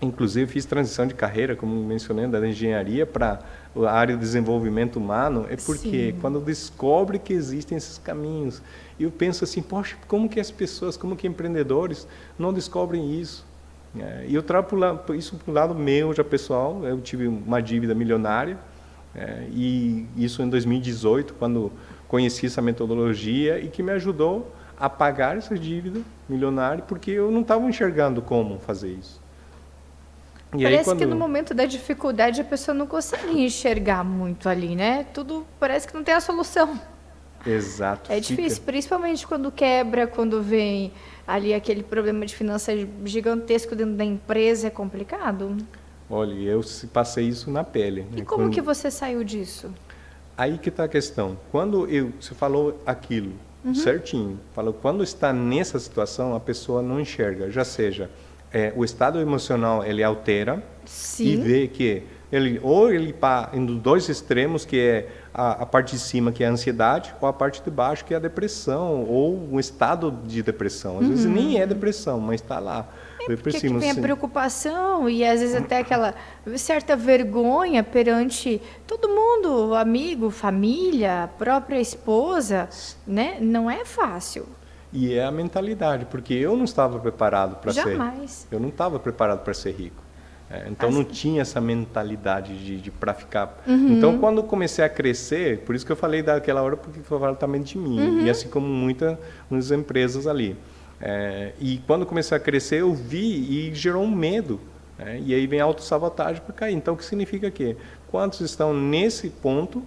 [SPEAKER 2] Inclusive, fiz transição de carreira, como mencionei, da engenharia para a área de desenvolvimento humano, porque quando descobre que existem esses caminhos, eu penso assim, poxa, como que as pessoas, como que empreendedores não descobrem isso? E eu trago isso para o lado meu, já pessoal. Eu tive uma dívida milionária, e isso em 2018, quando conheci essa metodologia e que me ajudou a pagar essa dívida milionária, porque eu não estava enxergando como fazer isso.
[SPEAKER 1] E parece aí, que no momento da dificuldade a pessoa não consegue enxergar muito ali, né? Tudo parece que não tem a solução.
[SPEAKER 2] Exato.
[SPEAKER 1] É difícil, principalmente quando quebra, quando vem ali aquele problema de finanças gigantesco dentro da empresa, é complicado?
[SPEAKER 2] Olha, eu passei isso na pele.
[SPEAKER 1] E como que você saiu disso?
[SPEAKER 2] Aí que está a questão. Quando você falou aquilo certinho, falou, quando está nessa situação, a pessoa não enxerga, já seja o estado emocional ele altera. Sim. E vê que ele está indo dois extremos, que é a parte de cima, que é a ansiedade, ou a parte de baixo, que é a depressão, ou um estado de depressão. Às vezes nem é depressão, mas está lá.
[SPEAKER 1] Porque que vem a preocupação e às vezes até aquela certa vergonha perante todo mundo, amigo, família, própria esposa, né? Não é fácil.
[SPEAKER 2] E é a mentalidade, porque eu não estava preparado para ser.
[SPEAKER 1] Jamais.
[SPEAKER 2] Eu não estava preparado para ser rico. Então não tinha essa mentalidade de para ficar. Então quando comecei a crescer, por isso que eu falei daquela hora, porque foi também de mim, e assim como muitas empresas ali. E quando comecei a crescer, eu vi e gerou um medo. E aí vem a autossabotagem para cair. Então, o que significa que quantos estão nesse ponto?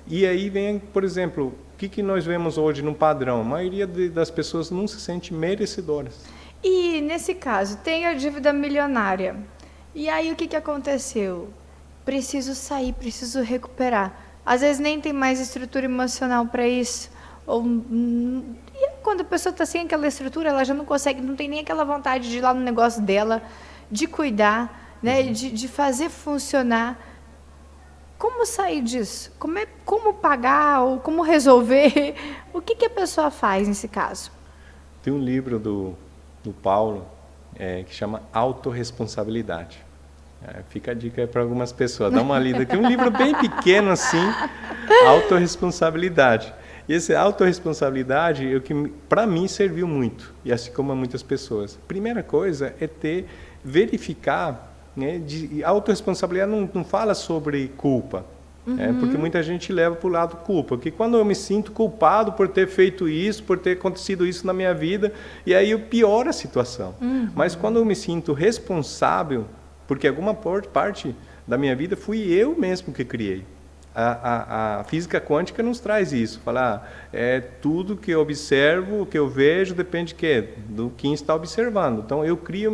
[SPEAKER 2] E aí vem, por exemplo, o que nós vemos hoje no padrão? A maioria das pessoas não se sente merecedoras.
[SPEAKER 1] E, nesse caso, tem a dívida milionária. E aí, o que aconteceu? Preciso sair, preciso recuperar. Às vezes, nem tem mais estrutura emocional para isso. E quando a pessoa está sem aquela estrutura, ela já não consegue, não tem nem aquela vontade de ir lá no negócio dela, de cuidar, né? De fazer funcionar. Como sair disso? Como pagar ou como resolver? O que a pessoa faz nesse caso?
[SPEAKER 2] Tem um livro do Paulo que chama Autorresponsabilidade. Fica a dica aí para algumas pessoas. Dá uma lida aqui. Um livro bem pequeno assim, Autorresponsabilidade. E essa autorresponsabilidade é o que para mim serviu muito, e assim como a muitas pessoas. Primeira coisa é verificar, né, autorresponsabilidade não fala sobre culpa, porque muita gente leva para o lado culpa, porque quando eu me sinto culpado por ter feito isso, por ter acontecido isso na minha vida, e aí eu pioro a situação. Mas quando eu me sinto responsável, porque alguma parte da minha vida fui eu mesmo que criei. A física quântica nos traz isso, falar tudo que eu observo, que eu vejo, depende do quem está observando. Então eu crio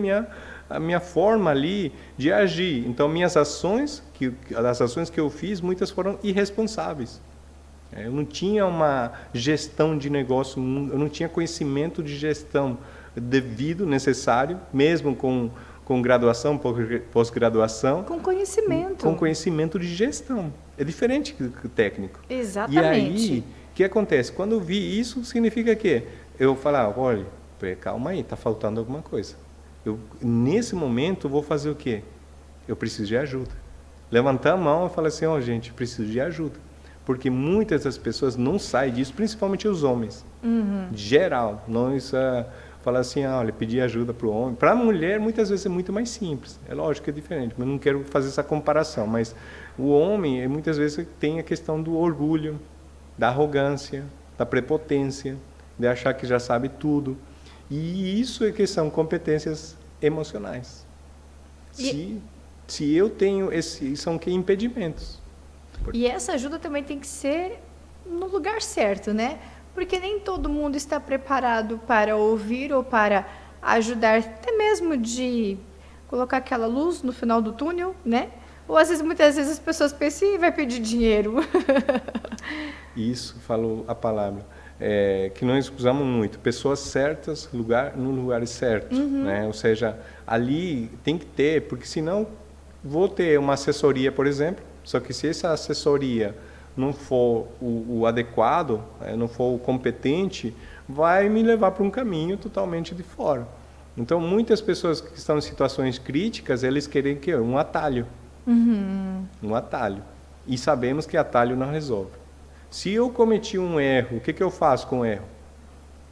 [SPEAKER 2] a minha forma ali de agir. Então minhas ações, as ações que eu fiz, muitas foram irresponsáveis. Eu não tinha uma gestão de negócio, eu não tinha conhecimento de gestão devido, necessário, mesmo com graduação, pós-graduação.
[SPEAKER 1] Com conhecimento.
[SPEAKER 2] Com conhecimento de gestão. É diferente do técnico.
[SPEAKER 1] Exatamente.
[SPEAKER 2] E aí, o que acontece? Quando eu vi isso, significa que eu falava, olha, calma aí, está faltando alguma coisa. Nesse momento, eu vou fazer o quê? Eu preciso de ajuda. Levantar a mão e falar assim, gente, preciso de ajuda. Porque muitas das pessoas não saem disso, principalmente os homens. Geral. Nós... falar assim, olha, pedir ajuda para o homem. Para a mulher, muitas vezes é muito mais simples. É lógico que é diferente, mas não quero fazer essa comparação. Mas o homem, muitas vezes, tem a questão do orgulho, da arrogância, da prepotência, de achar que já sabe tudo. E isso é que são competências emocionais. Se eu tenho são que impedimentos.
[SPEAKER 1] E essa ajuda também tem que ser no lugar certo, né? Porque nem todo mundo está preparado para ouvir ou para ajudar, até mesmo de colocar aquela luz no final do túnel, né? Ou às vezes, muitas vezes as pessoas pensam e vai pedir dinheiro.
[SPEAKER 2] Isso, falou a palavra. Que nós usamos muito, pessoas certas no lugar certo. Né? Ou seja, ali tem que ter, porque senão vou ter uma assessoria, por exemplo, só que se essa assessoria não for o adequado, não for o competente, vai me levar para um caminho totalmente de fora. Então, muitas pessoas que estão em situações críticas, eles querem um atalho. Um atalho. E sabemos que atalho não resolve. Se eu cometi um erro, o que eu faço com o erro?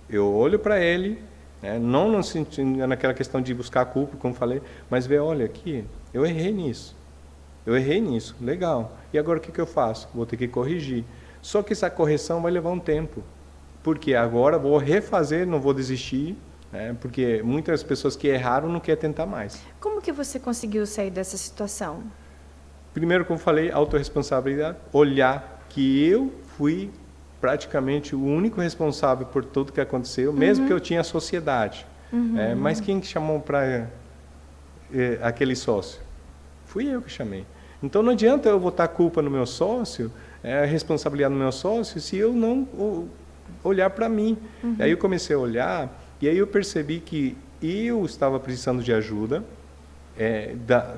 [SPEAKER 2] Eu olho para ele, não naquela questão de buscar a culpa, como falei, mas ver, olha aqui, eu errei nisso. Legal. E agora o que eu faço? Vou ter que corrigir. Só que essa correção vai levar um tempo. Porque agora vou refazer, não vou desistir, porque muitas pessoas que erraram não querem tentar mais.
[SPEAKER 1] Como que você conseguiu sair dessa situação?
[SPEAKER 2] Primeiro, como falei, autorresponsabilidade, olhar que eu fui praticamente o único responsável por tudo que aconteceu, mesmo que eu tinha a sociedade. Mas quem chamou para aquele sócio? Fui eu que chamei. Então não adianta eu botar a culpa no meu sócio, a responsabilidade no meu sócio, se eu não olhar para mim. Aí eu comecei a olhar, e aí eu percebi que eu estava precisando de ajuda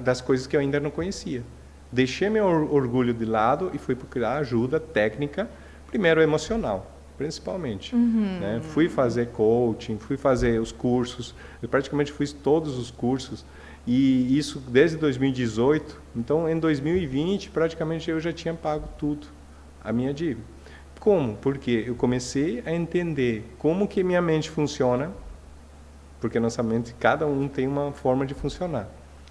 [SPEAKER 2] das coisas que eu ainda não conhecia. Deixei meu orgulho de lado e fui procurar ajuda técnica, primeiro emocional, principalmente. Fui fazer coaching, fui fazer os cursos, eu praticamente fiz todos os cursos, e isso desde 2018. Então, em 2020, praticamente eu já tinha pago tudo, a minha dívida. Como? Porque eu comecei a entender como que minha mente funciona, porque nossa mente, cada um tem uma forma de funcionar.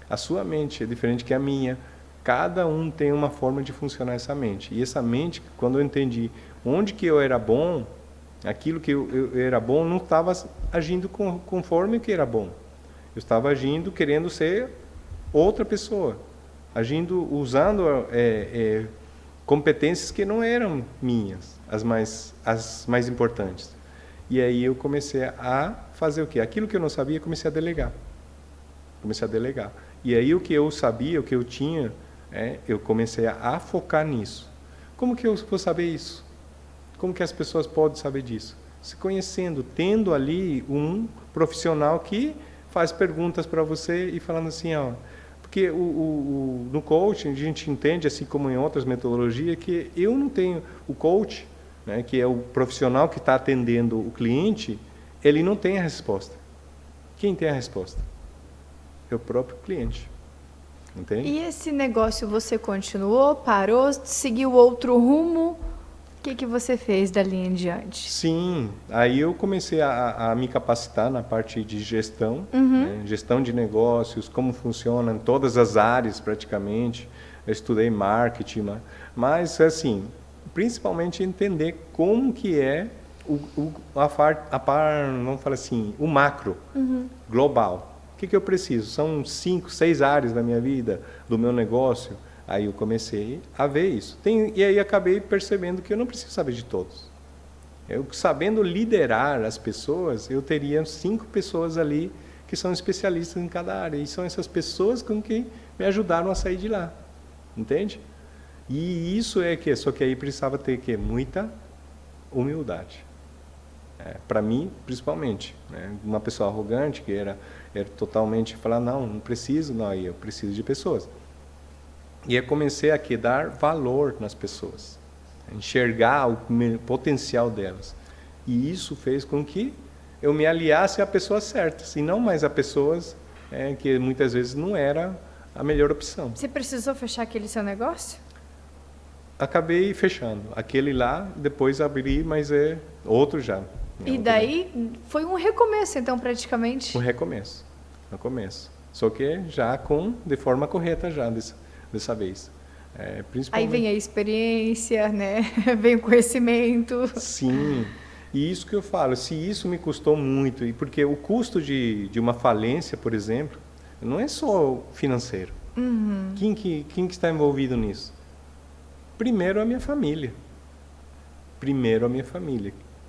[SPEAKER 2] A sua mente é diferente que a minha, cada um tem uma forma de funcionar essa mente. E essa mente, quando eu entendi onde que eu era bom, Aquilo que eu era bom não estava agindo conforme o que era bom. Eu estava agindo querendo ser outra pessoa, agindo, usando competências que não eram minhas, as mais importantes. E aí eu comecei a fazer o quê? Aquilo que eu não sabia, comecei a delegar. E aí o que eu sabia, o que eu tinha, eu comecei a focar nisso. Como que eu vou saber isso? Como que as pessoas podem saber disso? Se conhecendo, tendo ali um profissional que faz perguntas para você e falando assim, ó, porque no coaching a gente entende, assim como em outras metodologias, que eu não tenho o coach, né, que é o profissional que está atendendo o cliente, ele não tem a resposta. Quem tem a resposta? É o próprio cliente. Entende?
[SPEAKER 1] E esse negócio você continuou, parou, seguiu outro rumo? O que você fez dali em diante?
[SPEAKER 2] Sim, aí eu comecei a me capacitar na parte de gestão, né? Gestão de negócios, como funciona em todas as áreas praticamente. Eu estudei marketing, mas assim, principalmente entender como que é vamos falar assim, o macro, global. O que eu preciso? São 5, 6 áreas da minha vida, do meu negócio. Aí eu comecei a ver isso. E aí acabei percebendo que eu não preciso saber de todos. Eu, sabendo liderar as pessoas, eu teria 5 pessoas ali que são especialistas em cada área. E são essas pessoas com que me ajudaram a sair de lá. Entende? E isso só que aí precisava ter muita humildade. Para mim, principalmente. Né? Uma pessoa arrogante que era totalmente falar, não preciso, eu preciso de pessoas. E eu comecei a dar valor nas pessoas, enxergar o potencial delas. E isso fez com que eu me aliasse a pessoas certas, e não mais a pessoas que muitas vezes não era a melhor opção.
[SPEAKER 1] Você precisou fechar aquele seu negócio?
[SPEAKER 2] Acabei fechando. Aquele lá, depois abri, mas outro já.
[SPEAKER 1] E daí foi um recomeço, então, praticamente?
[SPEAKER 2] Um recomeço. Só que já de forma correta já dessa vez.
[SPEAKER 1] Aí vem a experiência, né? Vem o conhecimento.
[SPEAKER 2] Sim, e isso que eu falo, se isso me custou muito, e porque o custo de uma falência, por exemplo, não é só financeiro. Quem que está envolvido nisso? Primeiro a minha família.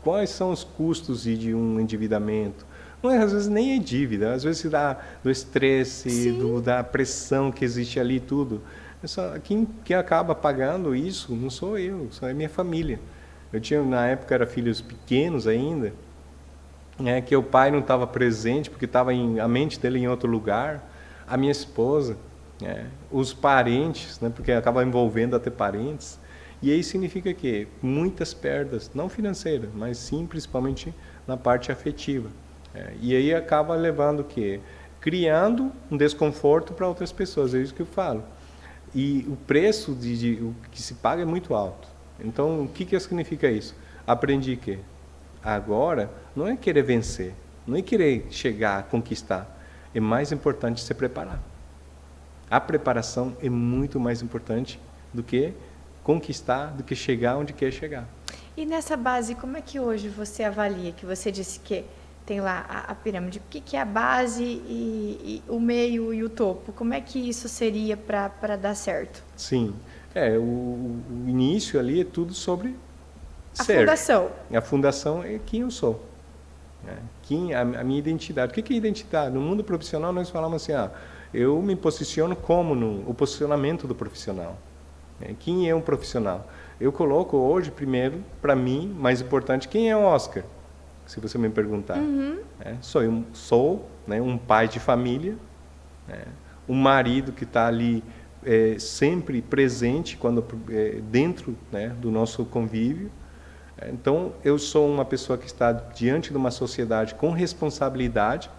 [SPEAKER 2] Quais são os custos de um endividamento? Não às vezes nem é dívida, às vezes do estresse, da pressão que existe ali, tudo. Quem acaba pagando isso não sou eu, só é minha família. Eu tinha, na época, filhos pequenos ainda, que o pai não estava presente, porque estava a mente dele em outro lugar, a minha esposa, os parentes, porque acaba envolvendo até parentes. E aí significa que muitas perdas, não financeiras, mas sim, principalmente na parte afetiva. E aí acaba levando o quê? Criando um desconforto para outras pessoas, é isso que eu falo. E o preço o que se paga é muito alto. Então, o que significa isso? Aprendi que agora não é querer vencer, não é querer chegar, conquistar. É mais importante se preparar. A preparação é muito mais importante do que conquistar, do que chegar onde quer chegar.
[SPEAKER 1] E nessa base, como é que hoje você avalia, que você disse que tem lá a pirâmide, o que é a base e o meio e o topo? Como é que isso seria para dar certo?
[SPEAKER 2] Sim, o início ali é tudo sobre
[SPEAKER 1] a fundação.
[SPEAKER 2] A fundação é quem eu sou, a minha identidade. O que é identidade? No mundo profissional nós falamos assim, eu me posiciono o posicionamento do profissional. Quem é um profissional? Eu coloco hoje, primeiro, para mim, mais importante, quem é o Oscar? Se você me perguntar. Sou um pai de família, um marido que está ali sempre presente dentro do nosso convívio. Então, eu sou uma pessoa que está diante de uma sociedade com responsabilidade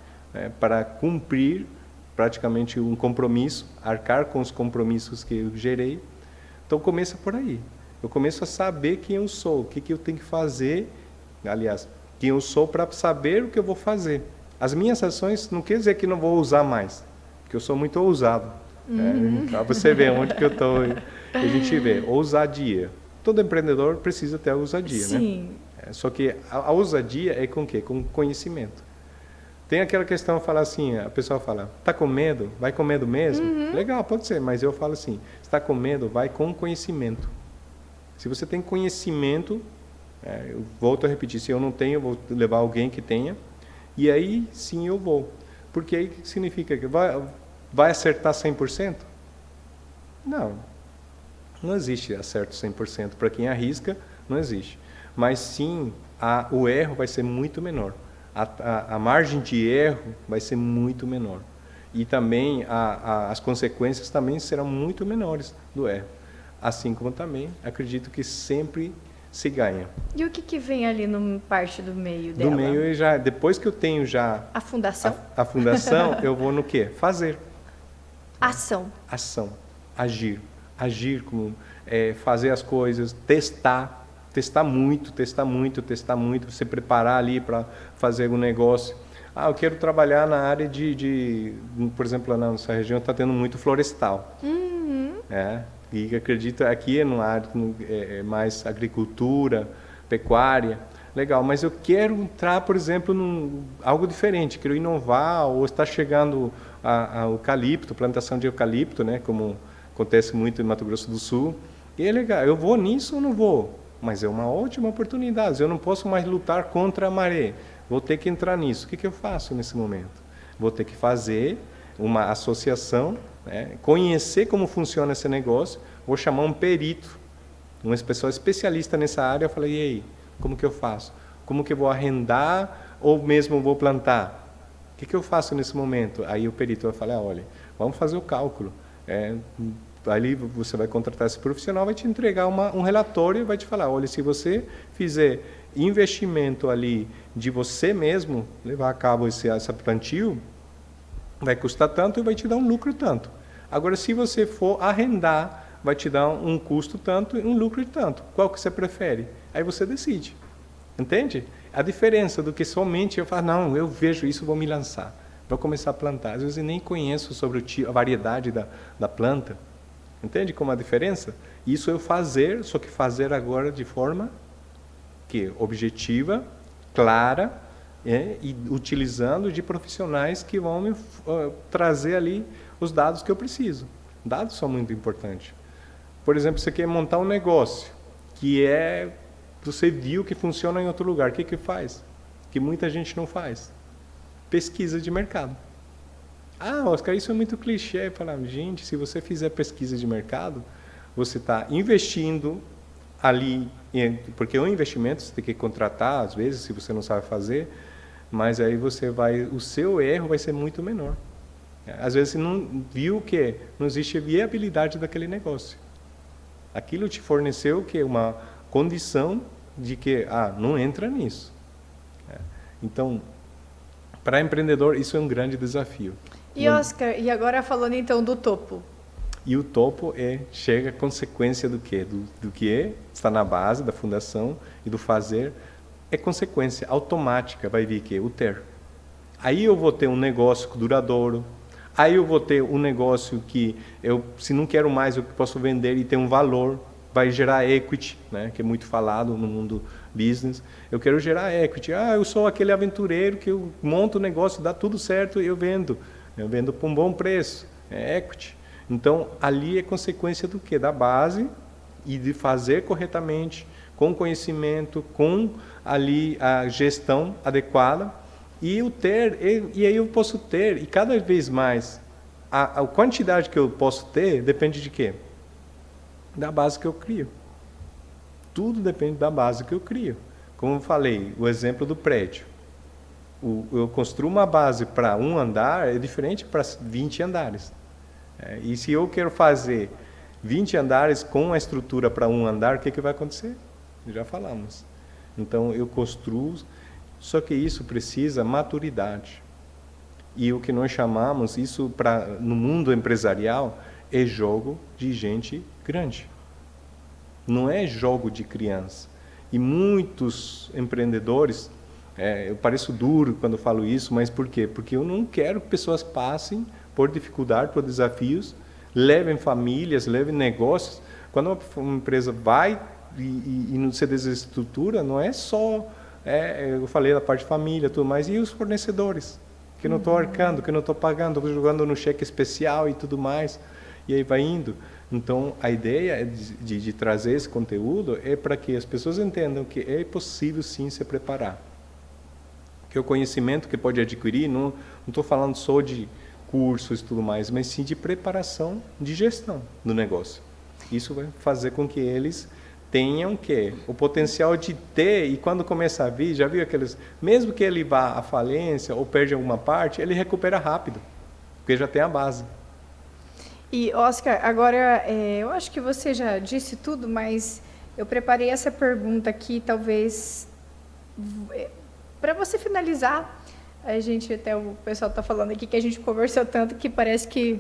[SPEAKER 2] para cumprir praticamente um compromisso, arcar com os compromissos que eu gerei. Então, começa por aí. Eu começo a saber quem eu sou, o que eu tenho que fazer, aliás, quem eu sou para saber o que eu vou fazer. As minhas ações não quer dizer que não vou usar mais, porque eu sou muito ousado. Para você ver onde que eu estou, a gente vê, ousadia. Todo empreendedor precisa ter ousadia,
[SPEAKER 1] Sim.
[SPEAKER 2] né? Só que a ousadia é com o quê? Com conhecimento. Tem aquela questão, falar assim, a pessoa fala, está com medo? Vai com medo mesmo? Legal, pode ser, mas eu falo assim, está com medo? Vai com conhecimento. Se você tem conhecimento, eu volto a repetir, se eu não tenho, eu vou levar alguém que tenha, e aí sim eu vou. Porque aí significa que vai acertar 100%? Não existe acerto 100%. Para quem arrisca, não existe. Mas sim, o erro vai ser muito menor. A margem de erro vai ser muito menor. E também as consequências também serão muito menores do erro. Assim como também, acredito que sempre se ganha.
[SPEAKER 1] E o que vem ali no parte do meio dela?
[SPEAKER 2] Do meio, depois que eu tenho já...
[SPEAKER 1] A fundação?
[SPEAKER 2] A fundação, eu vou no quê? Fazer.
[SPEAKER 1] Ação.
[SPEAKER 2] Ação. Agir. Agir, como fazer as coisas, testar muito, se preparar ali para fazer um negócio. Eu quero trabalhar na área por exemplo, na nossa região está tendo muito florestal. E acredito aqui é numa área mais agricultura, pecuária, legal. Mas eu quero entrar, por exemplo, algo diferente, quero inovar, ou está chegando a eucalipto, plantação de eucalipto, né, como acontece muito em Mato Grosso do Sul. E é legal, eu vou nisso ou não vou? Mas é uma ótima oportunidade, eu não posso mais lutar contra a maré, vou ter que entrar nisso. O que eu faço nesse momento? Vou ter que fazer uma associação, conhecer como funciona esse negócio, vou chamar um perito, uma pessoa especialista nessa área, eu falei, e aí, como que eu faço? Como que eu vou arrendar ou mesmo vou plantar? O que eu faço nesse momento? Aí o perito vai falar, olha, vamos fazer o cálculo. Ali você vai contratar esse profissional, vai te entregar um relatório e vai te falar, olha, se você fizer investimento ali de você mesmo, levar a cabo esse plantio, vai custar tanto e vai te dar um lucro tanto. Agora, se você for arrendar, vai te dar um custo tanto e um lucro de tanto. Qual que você prefere? Aí você decide. Entende? A diferença do que somente eu falo, não, eu vejo isso, vou me lançar. Vou começar a plantar. Às vezes eu nem conheço sobre a variedade da planta. Entende como a diferença? Isso eu fazer, só que fazer agora de forma objetiva, clara, e utilizando de profissionais que vão me trazer ali os dados que eu preciso. Dados são muito importantes. Por exemplo, você quer montar um negócio que você viu que funciona em outro lugar. O que faz? Que muita gente não faz. Pesquisa de mercado. Oscar, isso é muito clichê. Falar, gente, se você fizer pesquisa de mercado, você está investindo ali, porque o investimento você tem que contratar, às vezes, se você não sabe fazer, mas aí o seu erro vai ser muito menor. Às vezes você não viu que não existe viabilidade daquele negócio. Aquilo te forneceu uma condição de que, não entra nisso. Então, para empreendedor, isso é um grande desafio.
[SPEAKER 1] E Oscar, e agora falando então do topo?
[SPEAKER 2] E o topo chega a consequência do quê? Do que está na base da fundação e do fazer, é consequência automática, vai vir o ter. Aí eu vou ter um negócio duradouro, aí eu vou ter um negócio que se não quero mais, eu posso vender e ter um valor, vai gerar equity, né, que é muito falado no mundo business. Eu quero gerar equity. Eu sou aquele aventureiro que eu monto o negócio, dá tudo certo e eu vendo. Eu vendo por um bom preço, é equity. Então, ali é consequência do quê? Da base e de fazer corretamente, com conhecimento, com ali a gestão adequada e aí eu posso ter, e cada vez mais, a quantidade que eu posso ter depende de quê? Da base que eu crio. Tudo depende da base que eu crio. Como eu falei, o exemplo do prédio. Eu construo uma base para um andar, é diferente para 20 andares. E se eu quero fazer 20 andares com a estrutura para um andar, o que vai acontecer? Já falamos. Então, eu construo, só que isso precisa maturidade. E o que nós chamamos, isso no mundo empresarial, é jogo de gente grande. Não é jogo de criança. E muitos empreendedores, eu pareço duro quando falo isso, mas por quê? Porque eu não quero que pessoas passem por dificuldade, por desafios, levem famílias, levem negócios. Quando uma empresa vai e no você desestrutura, não é só, eu falei da parte de família, tudo mais, e os fornecedores, que não estou arcando, que não estou pagando, estou jogando no cheque especial e tudo mais, e aí vai indo. Então, a ideia de trazer esse conteúdo é para que as pessoas entendam que é possível, sim, se preparar. Que o conhecimento que pode adquirir, não estou falando só de cursos e tudo mais, mas sim de preparação de gestão do negócio. Isso vai fazer com que eles tenham o potencial de ter, e quando começa a vir, já viu aqueles, mesmo que ele vá à falência ou perde alguma parte, ele recupera rápido, porque já tem a base.
[SPEAKER 1] E, Oscar, agora, eu acho que você já disse tudo, mas eu preparei essa pergunta aqui, talvez, para você finalizar. A gente, até o pessoal está falando aqui que a gente conversou tanto que parece que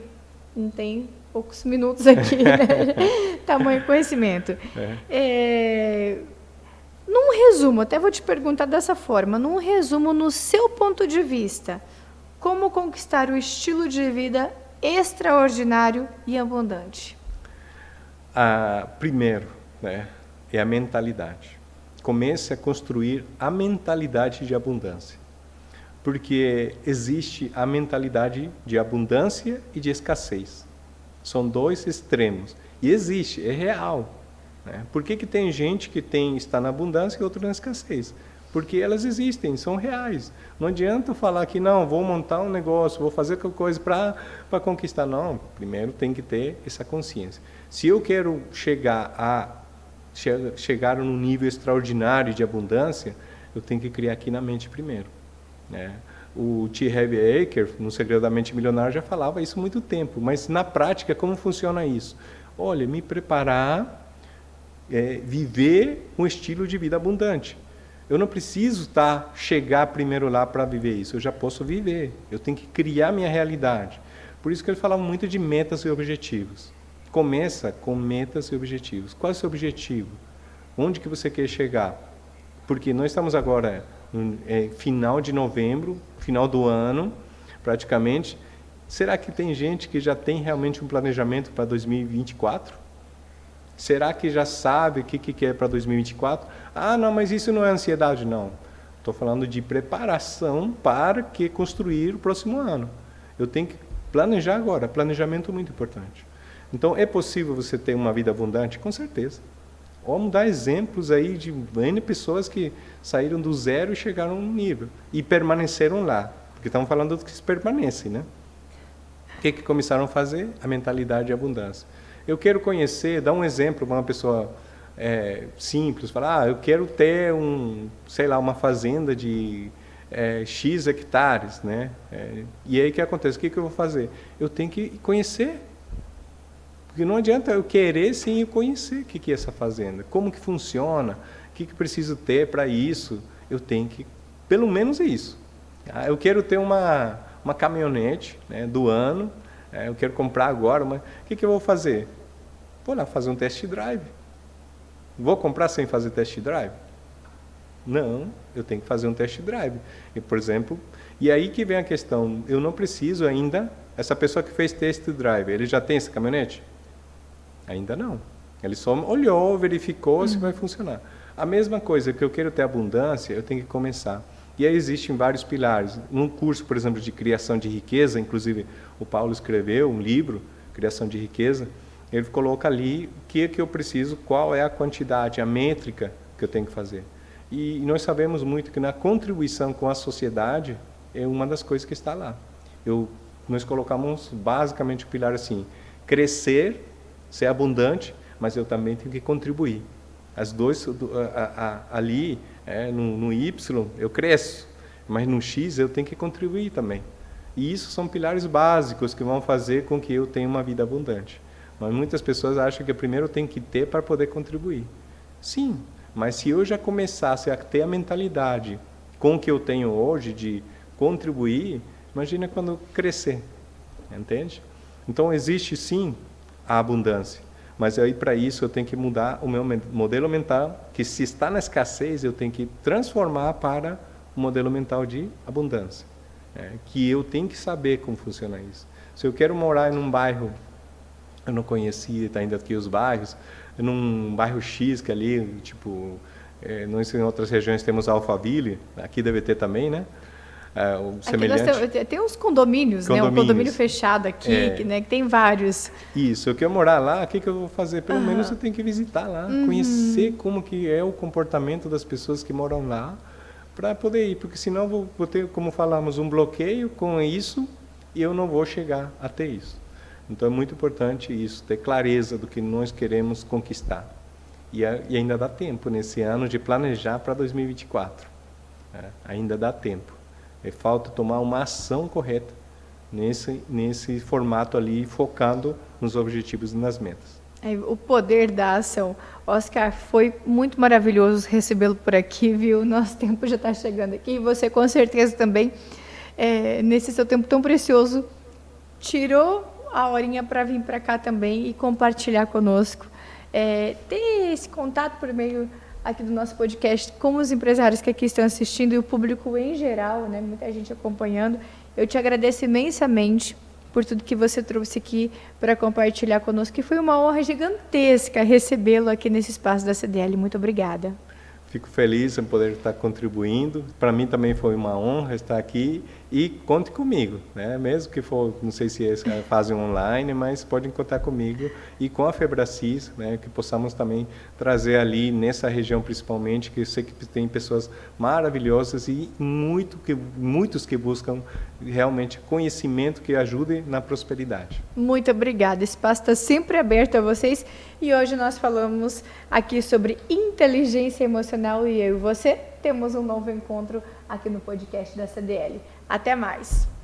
[SPEAKER 1] não tem poucos minutos aqui, né? Tamanho conhecimento. Num resumo, até vou te perguntar dessa forma, num resumo, no seu ponto de vista, como conquistar o estilo de vida extraordinário e abundante?
[SPEAKER 2] Primeiro, né, é a mentalidade. Comece a construir a mentalidade de abundância. Porque existe a mentalidade de abundância e de escassez. São dois extremos. E existe, é real. Né? Por que tem gente que está na abundância e outro na escassez? Porque elas existem, são reais. Não adianta falar que não, vou montar um negócio, vou fazer qualquer coisa para conquistar. Não, primeiro tem que ter essa consciência. Se eu quero chegar num nível extraordinário de abundância, eu tenho que criar aqui na mente primeiro. Né? O T. Harv Eker, no Segredo da Mente Milionária, já falava isso há muito tempo, mas na prática, como funciona isso? Olha, me preparar, viver um estilo de vida abundante. Eu não preciso chegar primeiro lá para viver isso, eu já posso viver, eu tenho que criar minha realidade. Por isso que ele falava muito de metas e objetivos. Começa com metas e objetivos. Qual é o seu objetivo? Onde que você quer chegar? Porque nós estamos agora final de novembro, final do ano, praticamente. Será que tem gente que já tem realmente um planejamento para 2024? Será que já sabe o que quer para 2024? Ah, não, mas isso não é ansiedade, não. Estou falando de preparação para construir o próximo ano. Eu tenho que planejar agora. Planejamento é muito importante. Então, é possível você ter uma vida abundante? Com certeza. Vamos dar exemplos aí de N pessoas que saíram do zero e chegaram no nível. E permaneceram lá. Porque estamos falando dos que permanecem, né? O que começaram a fazer? A mentalidade de abundância. Eu quero conhecer, dar um exemplo para uma pessoa simples, falar, eu quero ter uma fazenda de X hectares, né? E aí o que acontece? O que eu vou fazer? Eu tenho que conhecer. Porque não adianta eu querer sem eu conhecer o que é essa fazenda, como que funciona, o que preciso ter para isso. Eu tenho que, pelo menos isso. Eu quero ter uma caminhonete, né, do ano, eu quero comprar agora, mas o que eu vou fazer? Vou lá fazer um test drive. Vou comprar sem fazer test drive? Não, eu tenho que fazer um test drive. E, por exemplo, e aí que vem a questão, eu não preciso ainda, essa pessoa que fez test drive, ele já tem essa caminhonete? Ainda não. Ele só olhou, verificou se vai funcionar. A mesma coisa, que eu quero ter abundância, eu tenho que começar. E aí existem vários pilares. Num curso, por exemplo, de criação de riqueza, inclusive o Paulo escreveu um livro, Criação de Riqueza, ele coloca ali o que eu preciso, qual é a quantidade, a métrica que eu tenho que fazer. E nós sabemos muito que na contribuição com a sociedade é uma das coisas que está lá. Nós colocamos basicamente o pilar assim, crescer, ser abundante, mas eu também tenho que contribuir. As duas, ali, no Y, eu cresço, mas no X eu tenho que contribuir também. E isso são pilares básicos que vão fazer com que eu tenha uma vida abundante. Mas muitas pessoas acham que primeiro eu tenho que ter para poder contribuir. Sim, mas se eu já começasse a ter a mentalidade com o que eu tenho hoje de contribuir, imagina quando eu crescer, entende? Então existe sim a abundância, mas aí para isso eu tenho que mudar o meu modelo mental, que se está na escassez eu tenho que transformar para um modelo mental de abundância, que eu tenho que saber como funciona isso. Se eu quero morar em um bairro, eu não conhecia ainda aqui os bairros, num bairro X, que ali, tipo, nós em outras regiões temos Alphaville, aqui deve ter também, né? O semelhante.
[SPEAKER 1] Tem uns condomínios, né? Um condomínio fechado aqui, que tem vários.
[SPEAKER 2] Isso, eu quero morar lá, o que eu vou fazer? Pelo menos eu tenho que visitar lá, conhecer como que é o comportamento das pessoas que moram lá, para poder ir, porque senão eu vou ter, como falamos, um bloqueio com isso e eu não vou chegar até isso. Então é muito importante isso, ter clareza do que nós queremos conquistar. E ainda dá tempo nesse ano de planejar para 2024. Ainda dá tempo. Falta tomar uma ação correta nesse formato ali, focando nos objetivos e nas metas.
[SPEAKER 1] O poder da ação. Oscar, foi muito maravilhoso recebê-lo por aqui, viu? Nosso tempo já está chegando aqui e você com certeza também, nesse seu tempo tão precioso, tirou a horinha para vir para cá também e compartilhar conosco. Ter esse contato por meio aqui do nosso podcast com os empresários que aqui estão assistindo e o público em geral, né? Muita gente acompanhando. Eu te agradeço imensamente por tudo que você trouxe aqui para compartilhar conosco, que foi uma honra gigantesca recebê-lo aqui nesse espaço da CDL. Muito obrigada.
[SPEAKER 2] Fico feliz em poder estar contribuindo. Para mim também foi uma honra estar aqui e conte comigo, né? Mesmo que for, não sei se fazem online, mas podem contar comigo e com a Febracis, né? Que possamos também trazer ali nessa região principalmente, que eu sei que tem pessoas maravilhosas e muitos que buscam realmente conhecimento que ajude na prosperidade.
[SPEAKER 1] Muito obrigada. O espaço está sempre aberto a vocês e hoje nós falamos aqui sobre inteligência emocional e eu e você temos um novo encontro aqui no podcast da CDL. Até mais!